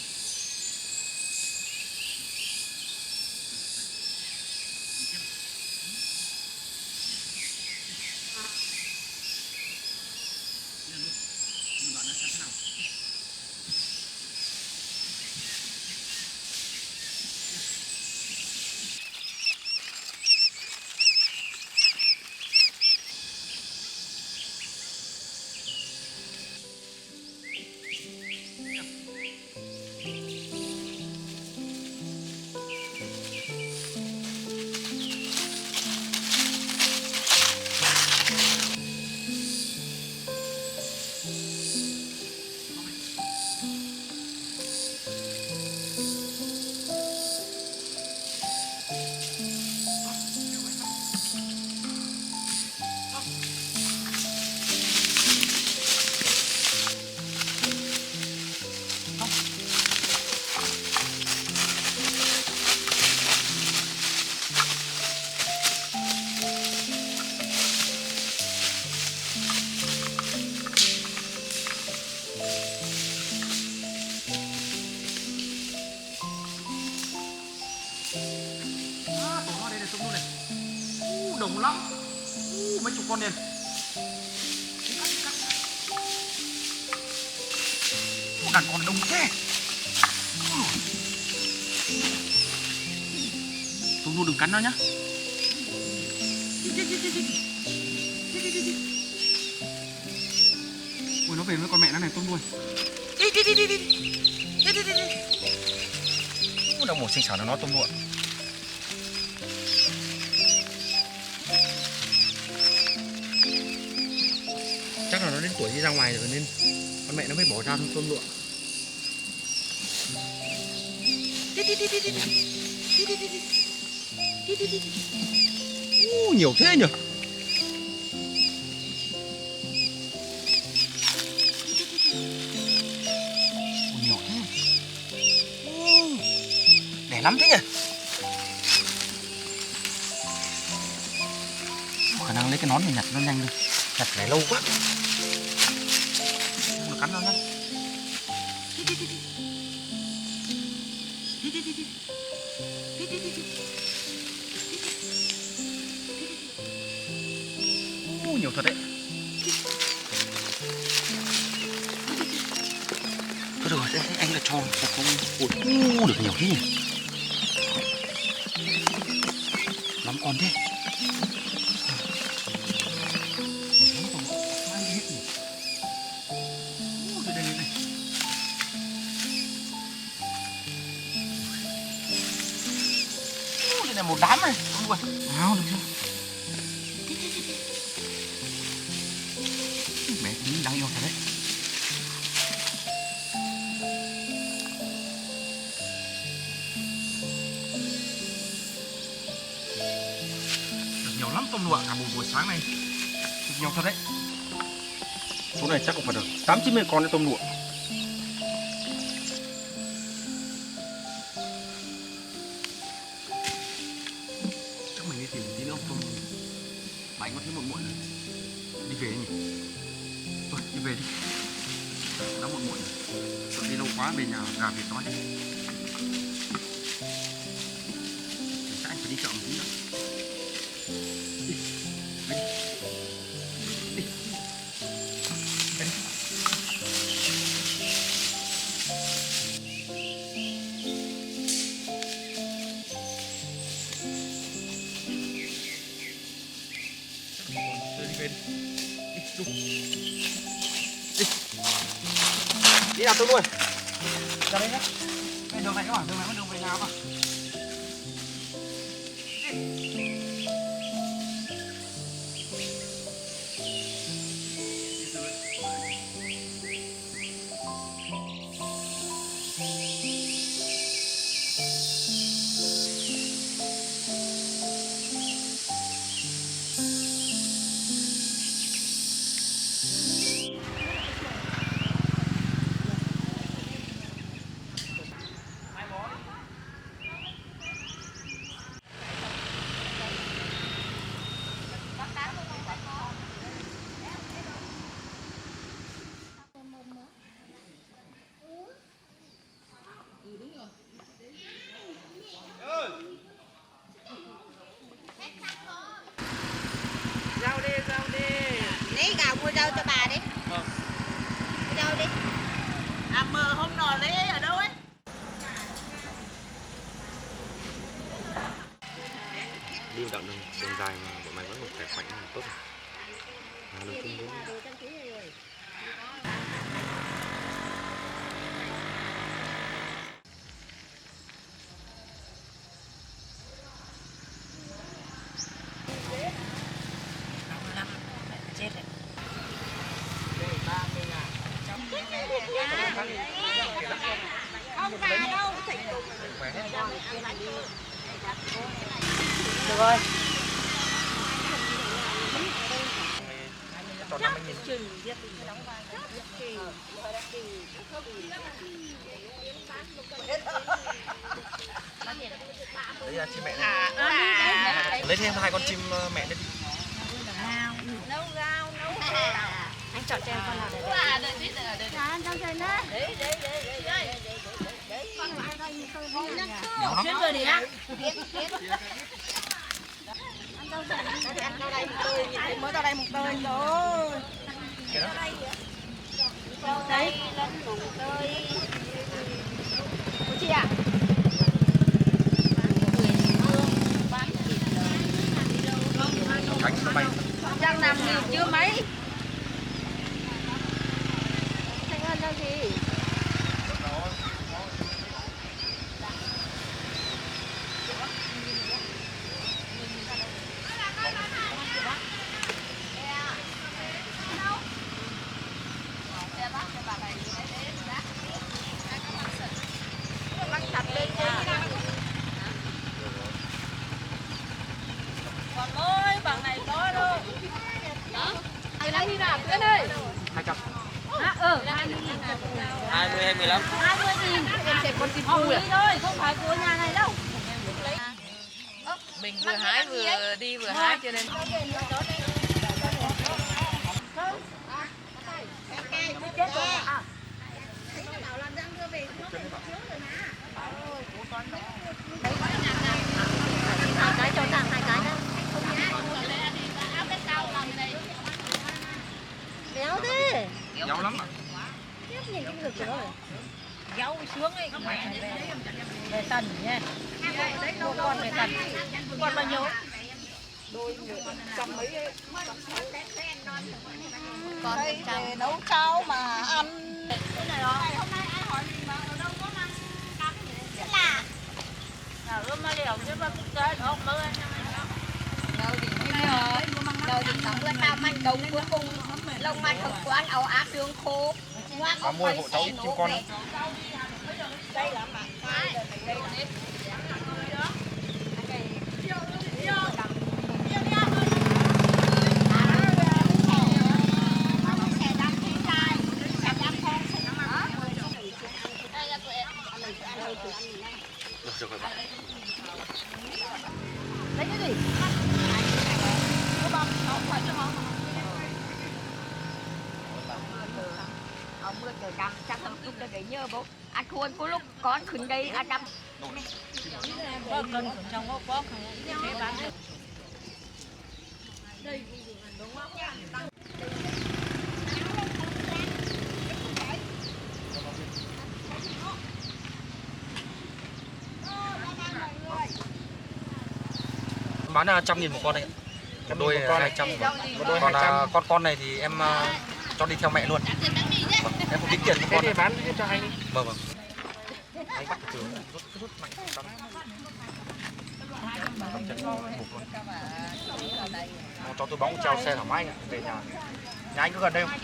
Đồng lắm. Mấy chục con liền. Đàn con đông thế. Tôm nuôi đừng cắn nó nhá. Ui, nó về với con mẹ nó này tôm nuôi. Đâu một sinh sản nó tôm nuôi. Chắc là nó đến tuổi đi ra ngoài rồi nên con mẹ nó mới bỏ ra thôi tôm lụa. Nhiều thế nhỉ. Nhiều thế. Đẻ lắm thế nhỉ. Khả năng lấy cái nón này nhặt nó nhanh đi. Nhặt phải lâu quá. Không được cắn đâu nhá. Nhiều thật đấy. Thôi được rồi, anh là cho không. Được nhiều thế nhỉ. Lắm con thế. Này một đám này, không quên. Nào, được chưa? Bé tí đáng yêu thật đấy. Được nhiều lắm tôm lụa cả một buổi sáng này. Được nhiều thật đấy. Số này chắc cũng phải được 8-90 con tôm lụa. về đi. Đã muộn muộn. Sợ đi lâu quá về nhà gà vịt đói đấy. Chắc anh phải đi chợ một tí nữa. Đi. Về đi. Đi. Về đi. Đi về đi. Đi, đi. Đi nào tôi nuôi. Ra đây nhé. Cái đường này các bạn, đường này mới đường về nhà mà. Rau đi. Lấy gạo mua rau cho bà đi. Mua rau đi. À mờ hôm nọ lấy ở đâu ấy? Đi đoạn đường dài mà bọn mày vẫn còn khỏe mạnh là tốt rồi. Đường không muốn. Chết rồi. Không ra đâu. Được rồi. Tròn 50.000. Đấy là chim mẹ này. Lấy thêm 2 con chim mẹ đi. Nấu rau, nấu Anh chọn cho em con nào để đợi. Anh trong trời đó. Để. Con lại đây tôi Xuyên rồi đi á. Anh đâu đây một tơi, nhìn mới ra đây một tơi rồi. Đấy, lên một tơi. Ủa chị ạ? Cánh nó bay. Đang làm nhiều chưa mấy? Thanh Ân đâu gì? Còn ơi, bằng này có đâu. Ai lấy đi nào, Tuyến ơi. 200. 20 hay 15? 20.000. Em sẽ con chim phu thôi, không phải của nhà này đâu. Mình vừa hái vừa đi vừa hái cho nên Hai cái cho thằng 2 cái đó. Béo thế. Béo lắm à? Tiếp nhìn cái ngực rồi. Dấu xuống ấy. Về tần nha. Mua con về tần. Con bao nhiêu? Còn để nấu cháo mà ăn. Cái này rồi. Hôm nay ai hỏi mình mà ở đâu có mang cắm vậy? Là Rồi mà liều chứ mà cũng tới đó mới anh. đâu thì tổng là tao manh đồng cuối cùng lông manh thực quán ảo ác đường khô. Có mua hộ cháu ít chim con. Đây là mặt đây là lấy cái gì? Có bông, không phải cho họ. được trời đằng chắc là lúc đấy nhớ bố anh khuôn có lúc con khuyên đây anh đâm có cần trong có thế bán được. Bán 100.000 một con đấy. Một đôi 200. Còn con này thì em cho đi theo mẹ luôn. Em không tính tiền cho con. Thế thì bán cho anh đi. Vâng. Anh bắt từ rút mạnh con. Cho tôi bóng treo xe thoải mái về nhà. Nhà anh có gần đây không?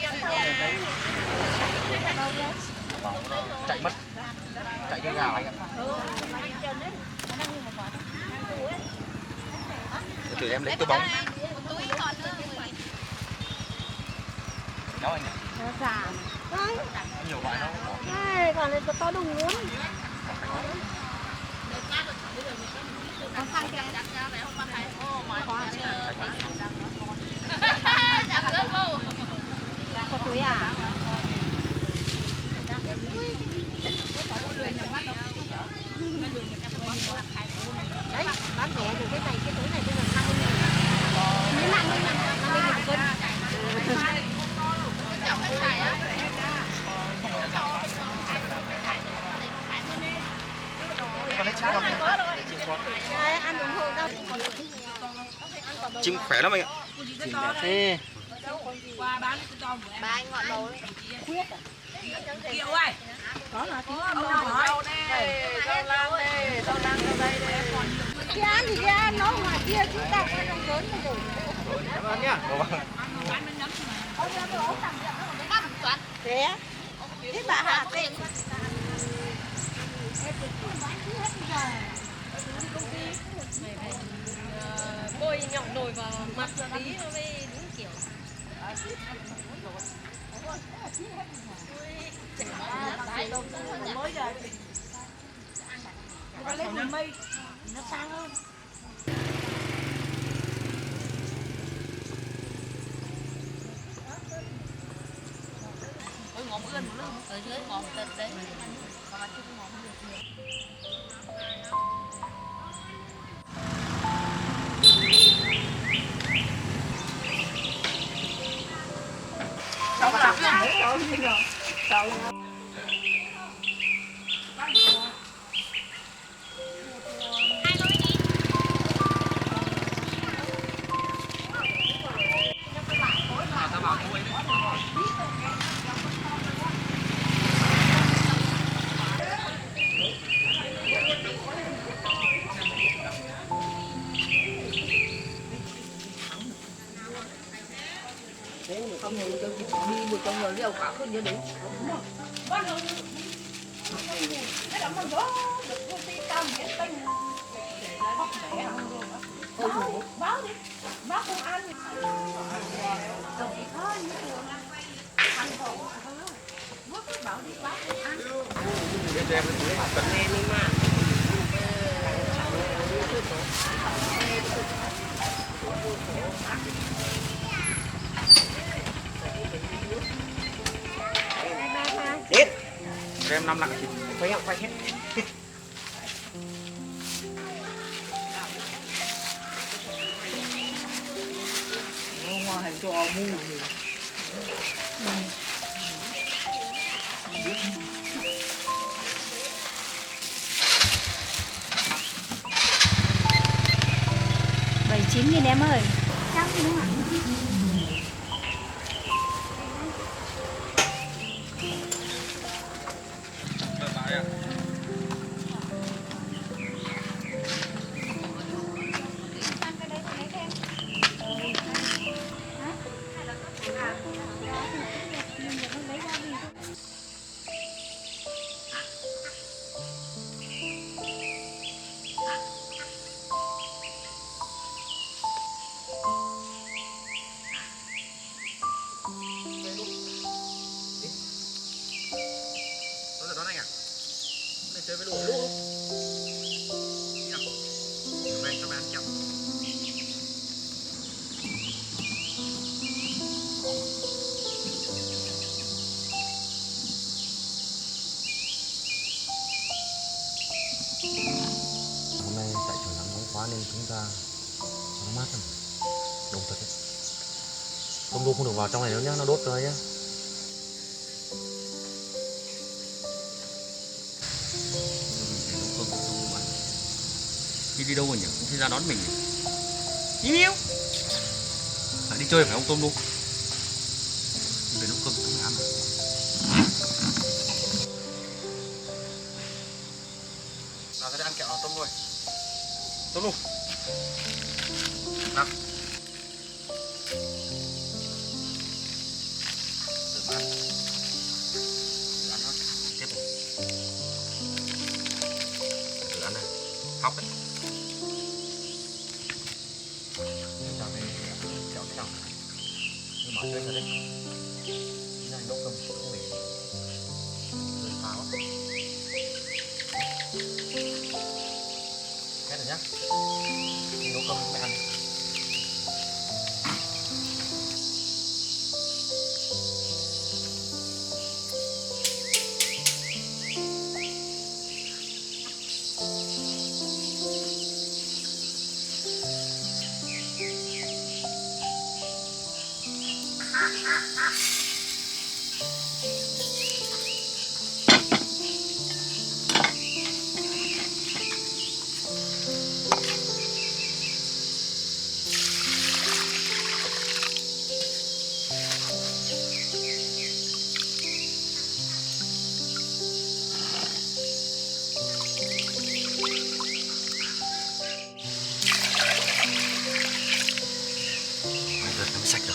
Chạy mất. Chạy cái gào anh ạ. Từ em lấy túi bóng. Đó anh ạ. Nhiều loại nó. đây còn này to đùng luôn có túi à đấy bán rẻ thì cái túi này bây giờ 50.000 cân. Ăn ủng hộ đâu. Chim khỏe lắm anh ạ. Thế. Ba anh ngọn bầu đấy. Kiều ơi. Có là tiếng Ông rau đây, rau lan đây, rau đây đây. Kia ăn thì kia ăn, nó ngoài kia chúng ta có trong lớn rồi. Cảm ơn nhá. Thế thế bà Hà tên Bôi nhọn nồi vào mặt tí nó mới đúng kiểu. có lấy mùi mây nó sang hơn. Ôi ngọn ươn một lúc ở dưới ngọn tật đấy. Còn là chung ngọn được. Xong làm cái Không ngồi cho chị đi một con người liều cả hơn như đấy. báo đi, báo công an. Cho em 5 lạng thịt. Quay hết. Ngoài hành cho mua bảy 9.000 em ơi. Chắc đúng không ạ? Đón anh à? Này chơi với lũ lũ. Đi nào. Về cho mày ăn chậm. quá nên chúng ta nó mát lắm, đông thật đấy. Tôm đu không được vào trong này nữa nhá, nó đốt rồi nhá. Khi đi đâu rồi nhỉ? Không thấy ra đón mình nhỉ? Miu miu. Phải đi chơi phải không Tôm đu? Về nấu cơm chúng mày ăn. Nào, ta đi ăn kẹo nào Tôm đu. Tôm đu. Nào. Tự ăn. Tự ăn thôi. Tiếp này. Tự ăn này. Hóc đấy. Chúng ta về kẹo thế nào? Nhưng mà tuyết rồi đấy. Cái này nấu cơm cũng phải hơi phá quá. Hết rồi nhá. Đi nấu cơm cho mẹ ăn. Bây giờ nó mới sạch được.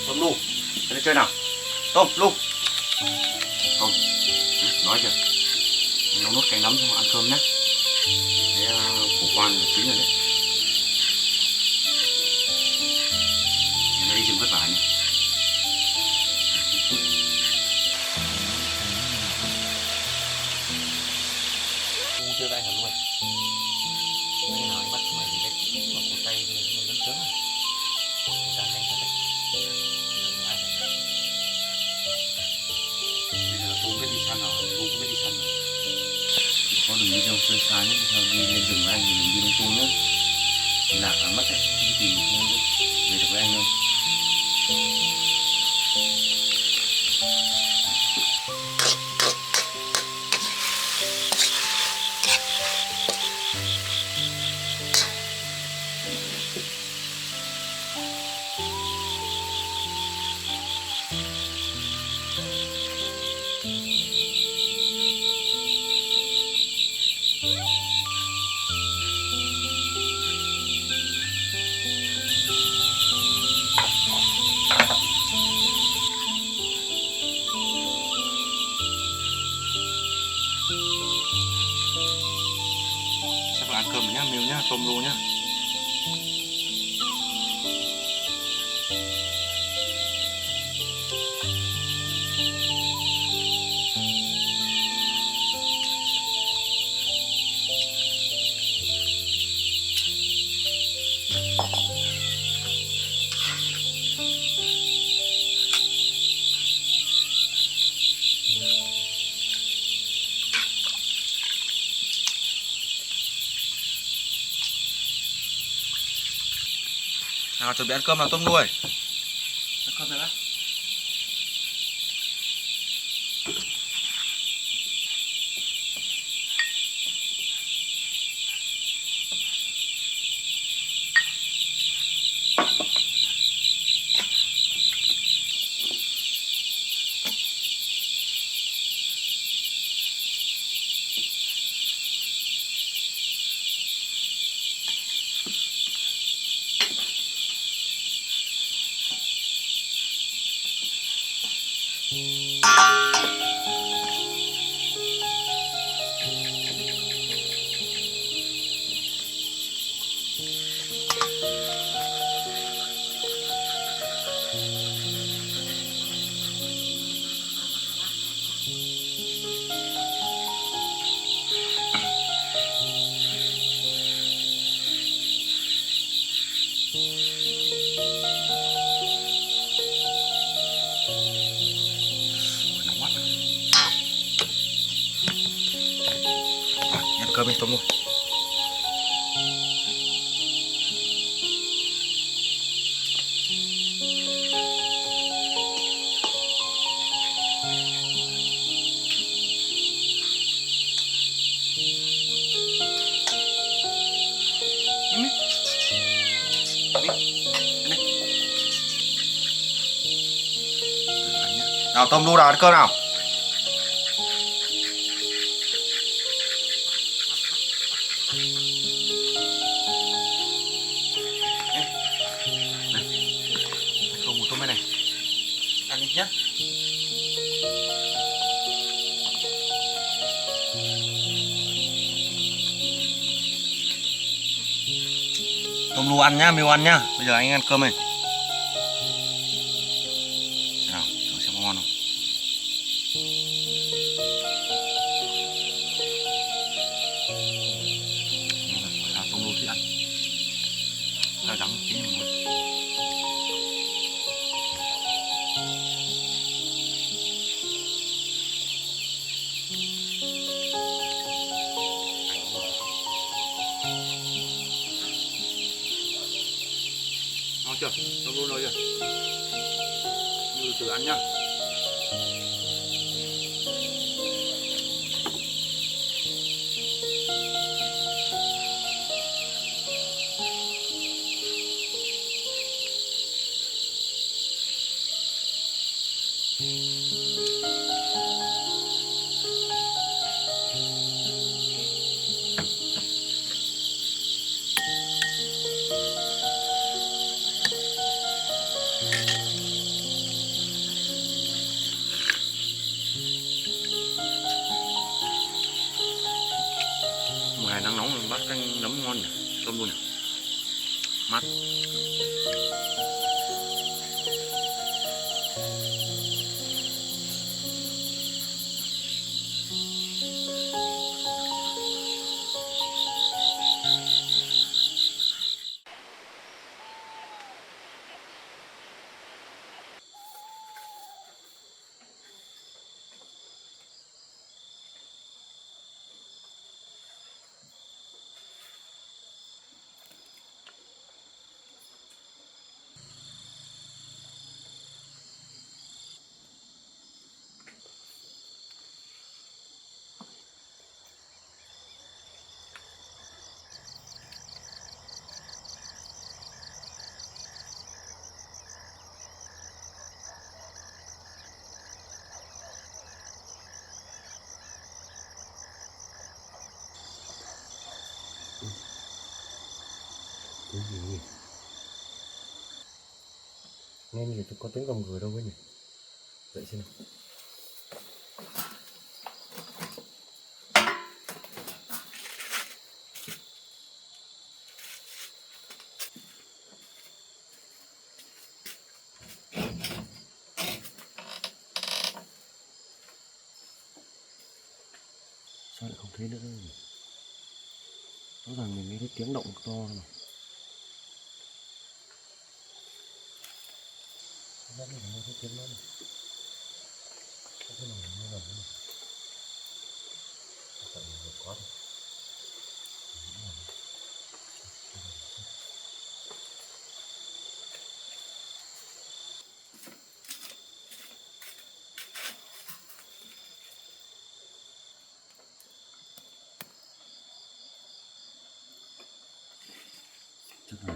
Tôm lu, cái này chơi nào? Tôm lu. Không, nói chưa? Nấu nốt canh nấm xong ăn cơm nhé. Thế củ quan là chín rồi đấy. Nó đi rừng vất vả nhỉ. Không chưa tay hả luôn. Mấy nào anh bắt mày thì đấy, mà cổ tay thì nó rất sớm rồi. Ra nhanh thật đấy. Bây giờ tôi biết đi săn rồi, tôi cũng biết đi săn rồi. Có đừng đi đâu chơi xa nhé, sao đi lên rừng với anh thì đừng đi lung tung nhé. Lạc là mất đấy, không tìm được về được với anh đâu. Ăn cơm nhá, miêu nhá, tôm lu nhá. Nào chuẩn bị ăn cơm nào Tôm nuôi. Ăn cơm này đã. Ăn cơm đi Tôm nuôi. Nào Tôm đu nào ăn cơm nào. Không một Tôm bên này. Ăn đi nhé. Tôm đu ăn nhá, Miu ăn nhá. Bây giờ anh ăn cơm này. Nào, thử xem có ngon không. Nào, tôm đu thích ăn. Sao đắng tí mà ngon. Ngon chưa? Tôm đu rồi chưa? Từ ăn nhá. Mùa hè nắng nóng bắt canh nấm ngon nhỉ, tôm luôn nhỉ, mát. Cái gì nhỉ? Nghe như là có tiếng gầm gừ đâu ấy nhỉ? Dậy xem nào. Sao lại không thấy nữa nhỉ? Rõ ràng mình nghe thấy tiếng động to mà. Rất là nhiều cái kiếm nó này. Cái này như là này. Tại vì vượt quá rồi. Chắc là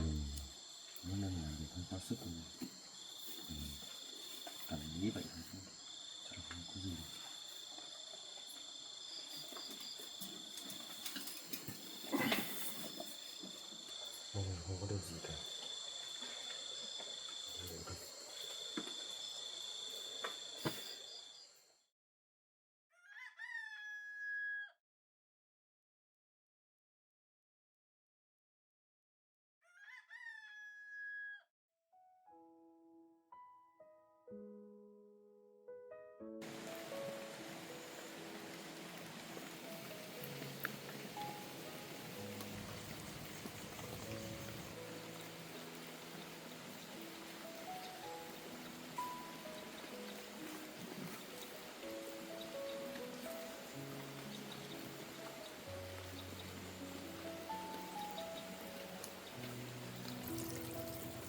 nó nên là được không quá sức rồi. Cảm nghĩ vậy thôi chứ chắc là không có gì đâu. Không có được gì cả.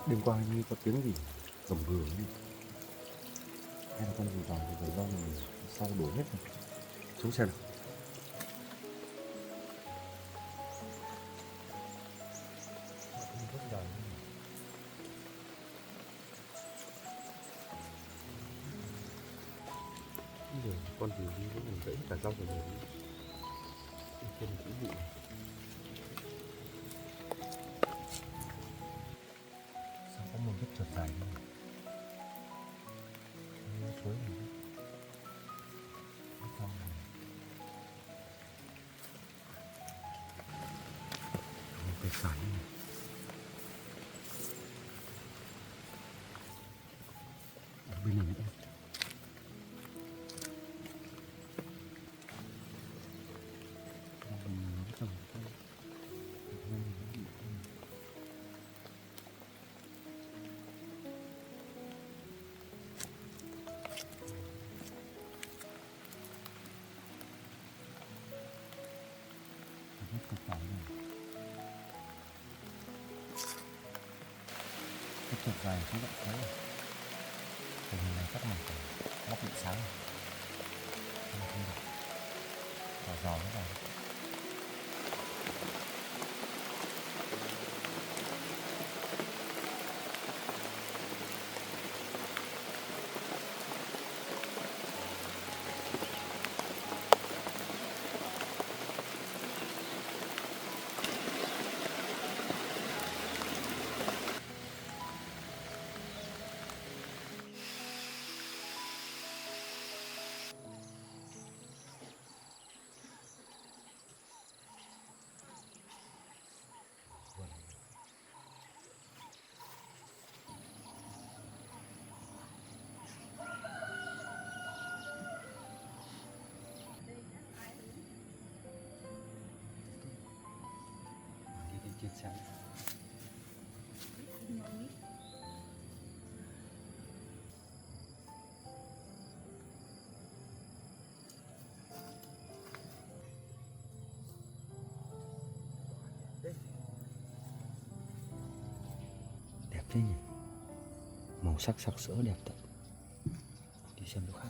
Đêm qua như có tiếng gì rồng rường ấy. Hay là con gì vào thì do mình sau đổ hết rồi. Xuống xe nào. Rất dài. Bây giờ con gì đi nó mình gãy cả rau rồi này. Trên cũng bị. Sao có một vết trượt dài như này. Suối này. Trong này. Một cái sải này. Ở bên này nữa. Rất cực tải này. Cái trượt dài cũng vậy thế này. Tình hình này chắc mình phải lắp điện sáng này. Không được. Giò cái này. Trên xe đẹp thế nhỉ, màu sắc sặc sỡ đẹp thật. Đi xem chỗ khác.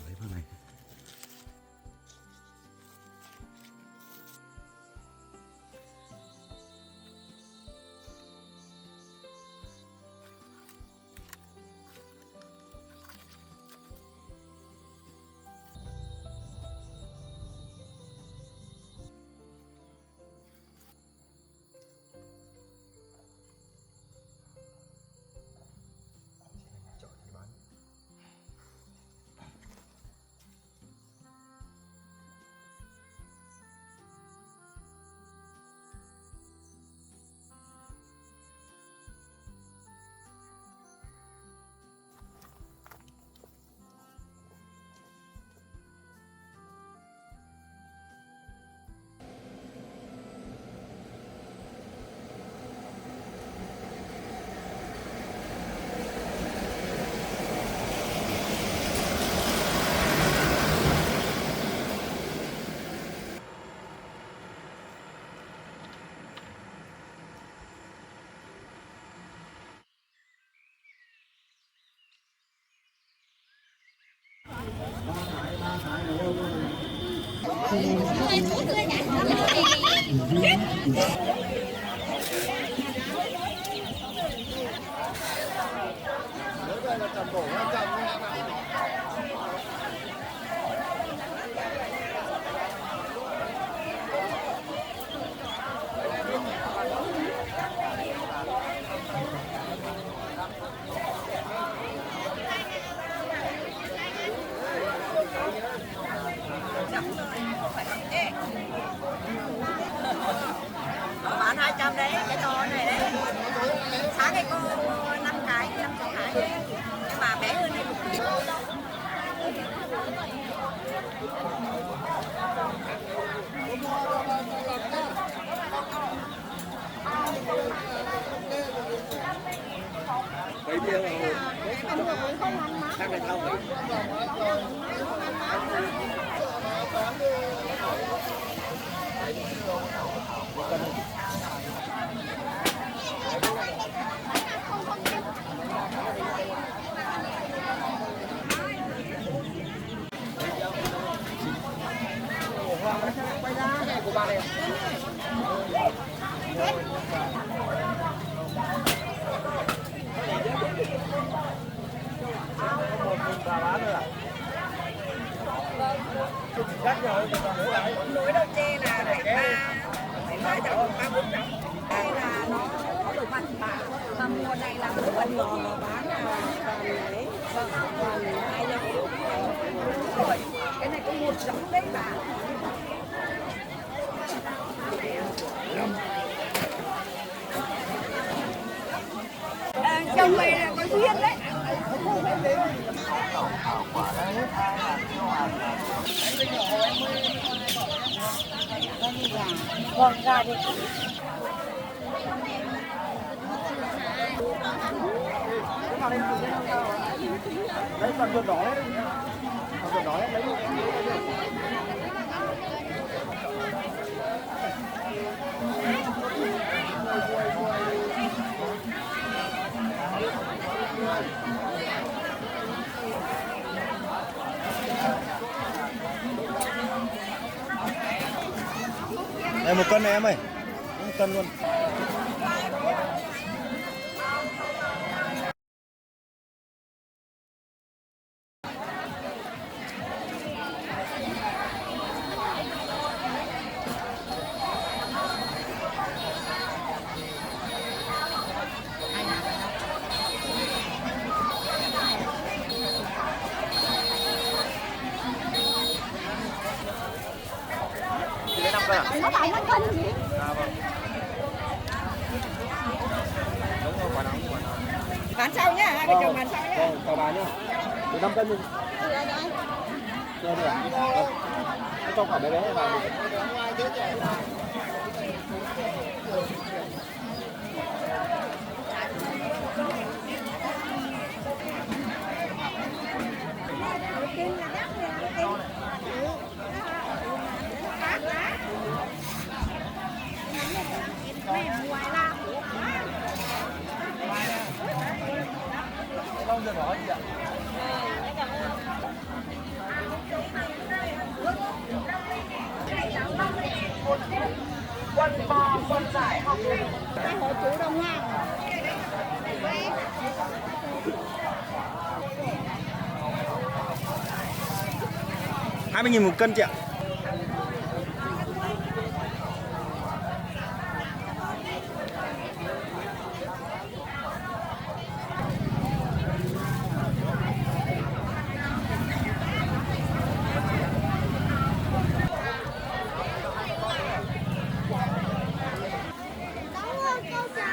Lấy vào này. Bán 200 đấy, cái to này đấy. Sáng ngày cô 5 cái, 5 cái đấy. Nhưng mà bé hơn này một tí. Mấy bia mà khác cái thau này. Quay ra này của bà này. Núi đâu chê là phải ba chậu, 3-4 chậu. Đây là nó có đồ mặn mà mùa này là đồ mặn nhỏ mà bán là toàn đấy, toàn 2 giống. Cái này có 1 giống đấy bà. Trồng này là có duyên đấy. Vâng, ra đi. Đấy còn vườn đỏ đấy. Còn vườn đỏ đấy lấy. Đây 1 cân này em ơi. 1 cân luôn. Chị lấy 5 cân à? Nó phải 5 cân gì? À vâng. Đúng rồi, quả nóng, quả nóng. Bán sau nhá, hai vợ chồng bán sau nhá. Vâng, chào bà nhá. Từ 5 cân luôn. Chưa được. Vâng. Cho quả bé bé vào. Long được hỏi gì ạ? Quần bò, quần giải học sinh. Hội chủ Đông Hoa. 20.000 1 cân chị ạ.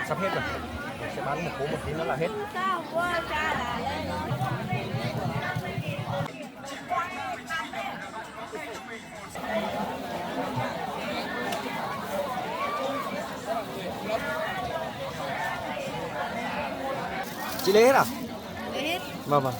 Sắp hết rồi. Sẽ bán một phố một tí nữa là hết. Chị lấy hết à? Lấy hết. Vâng vâng.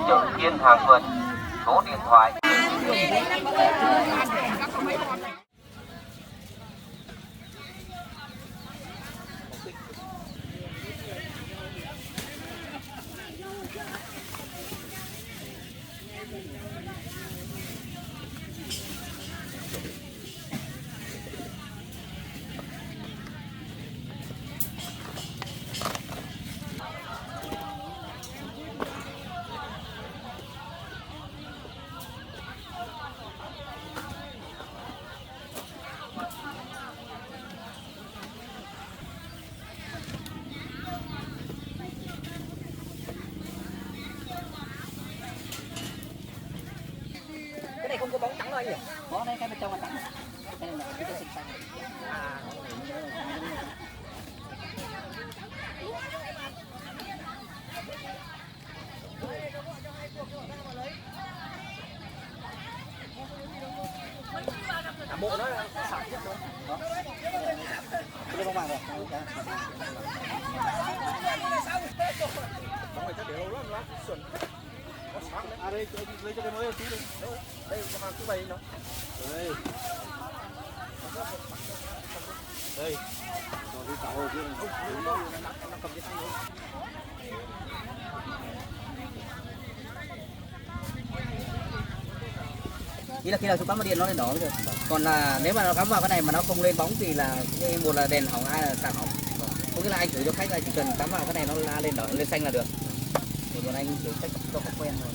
Chợ Kiên Hàng Vườn, số điện thoại. Cái này không có bóng trắng đâu anh nhỉ? Có đây cái bên trong là trắng. Cái này là cái xịn xanh. Cả bộ nó sạc chết rồi. Đó. Cái bông vàng rồi. Bóng này chắc để lâu lắm lắm. Xuân. À đây, lấy cho cái mới tí đi. Đây, có hàng thứ bày nó. Đây. Đây. Rồi đi tạo hồ kia. Nó cầm cái thanh luôn. Ý là khi nào chúng cắm vào điện nó lên đỏ mới được. Còn là nếu mà nó cắm vào cái này mà nó không lên bóng thì là một là đèn hỏng, hai là sạc hỏng. Có nghĩa là anh thử cho khách là chỉ cần cắm vào cái này nó la lên đỏ lên xanh là được. Thì còn anh thử cách cho khách quen rồi.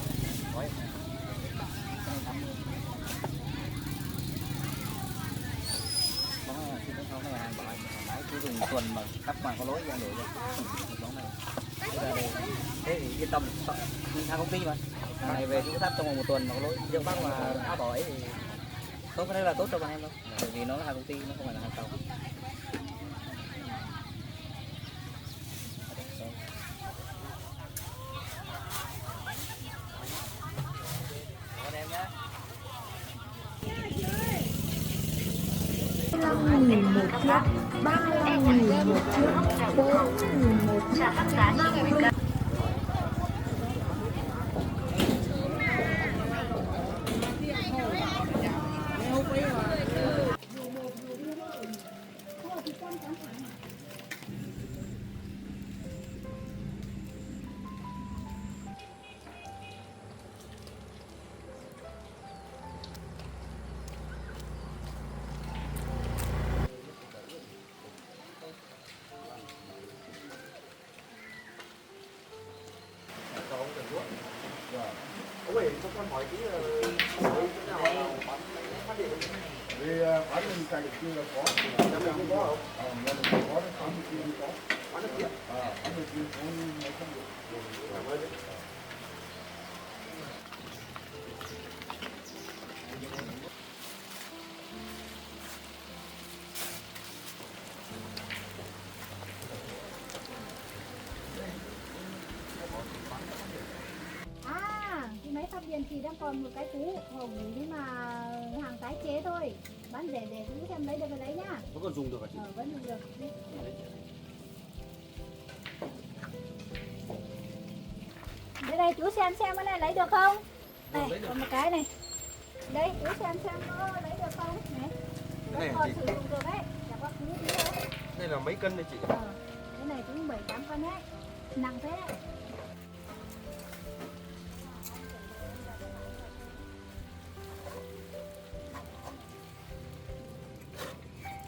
một tuần mà cắt mà có lỗi ra để bóng này. Thế thì yên tâm, đi sang công ty mà. Thằng này về chúng thắt trong vòng một tuần mà có lỗi, riêng bác mà áp bỏ ấy thì tốt, cái đấy là tốt cho bọn em đâu. Bởi vì nó là hàng công ty, nó không phải là hàng tàu. Cảm ơn em nhé. 35.000 một chiếc, 35.000 một chiếc, 40.000 một chiếc. Ông ơi, cho con hỏi tí chỗ nào bán phát điện? Vì bán mình cày kia là có, Nhà mình không có không? nhà mình không có, bán được kia có. Bán được điện. Bán được kia có nhưng mà không được. Cảm ơn đấy. Cái máy phát điện thì đang còn một cái cũ hồng nhưng mà hàng tái chế thôi, bán rẻ để chú xem lấy được cái đấy nhá. Vẫn còn dùng được hả chị? Vẫn dùng được. Đây chú xem cái này lấy được không? Đây còn một cái này. Đây chú xem nó lấy được không? Này. Cái này Vẫn hả còn chị? sử dụng được đấy. Chả có cũ tí đâu. Đây là mấy cân đây chị? Cái này cũng 7-8 cân đấy. Nặng thế.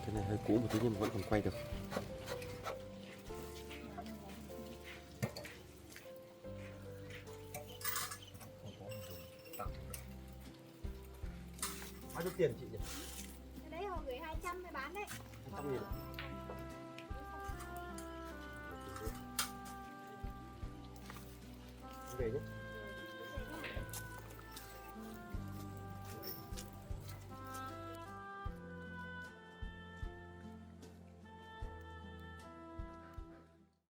Cái này hơi cũ một tí nhưng mà vẫn còn quay được. Bao nhiêu tiền chị nhỉ? Cái đấy họ gửi 200 mới bán đấy. 100.000. Về nhé.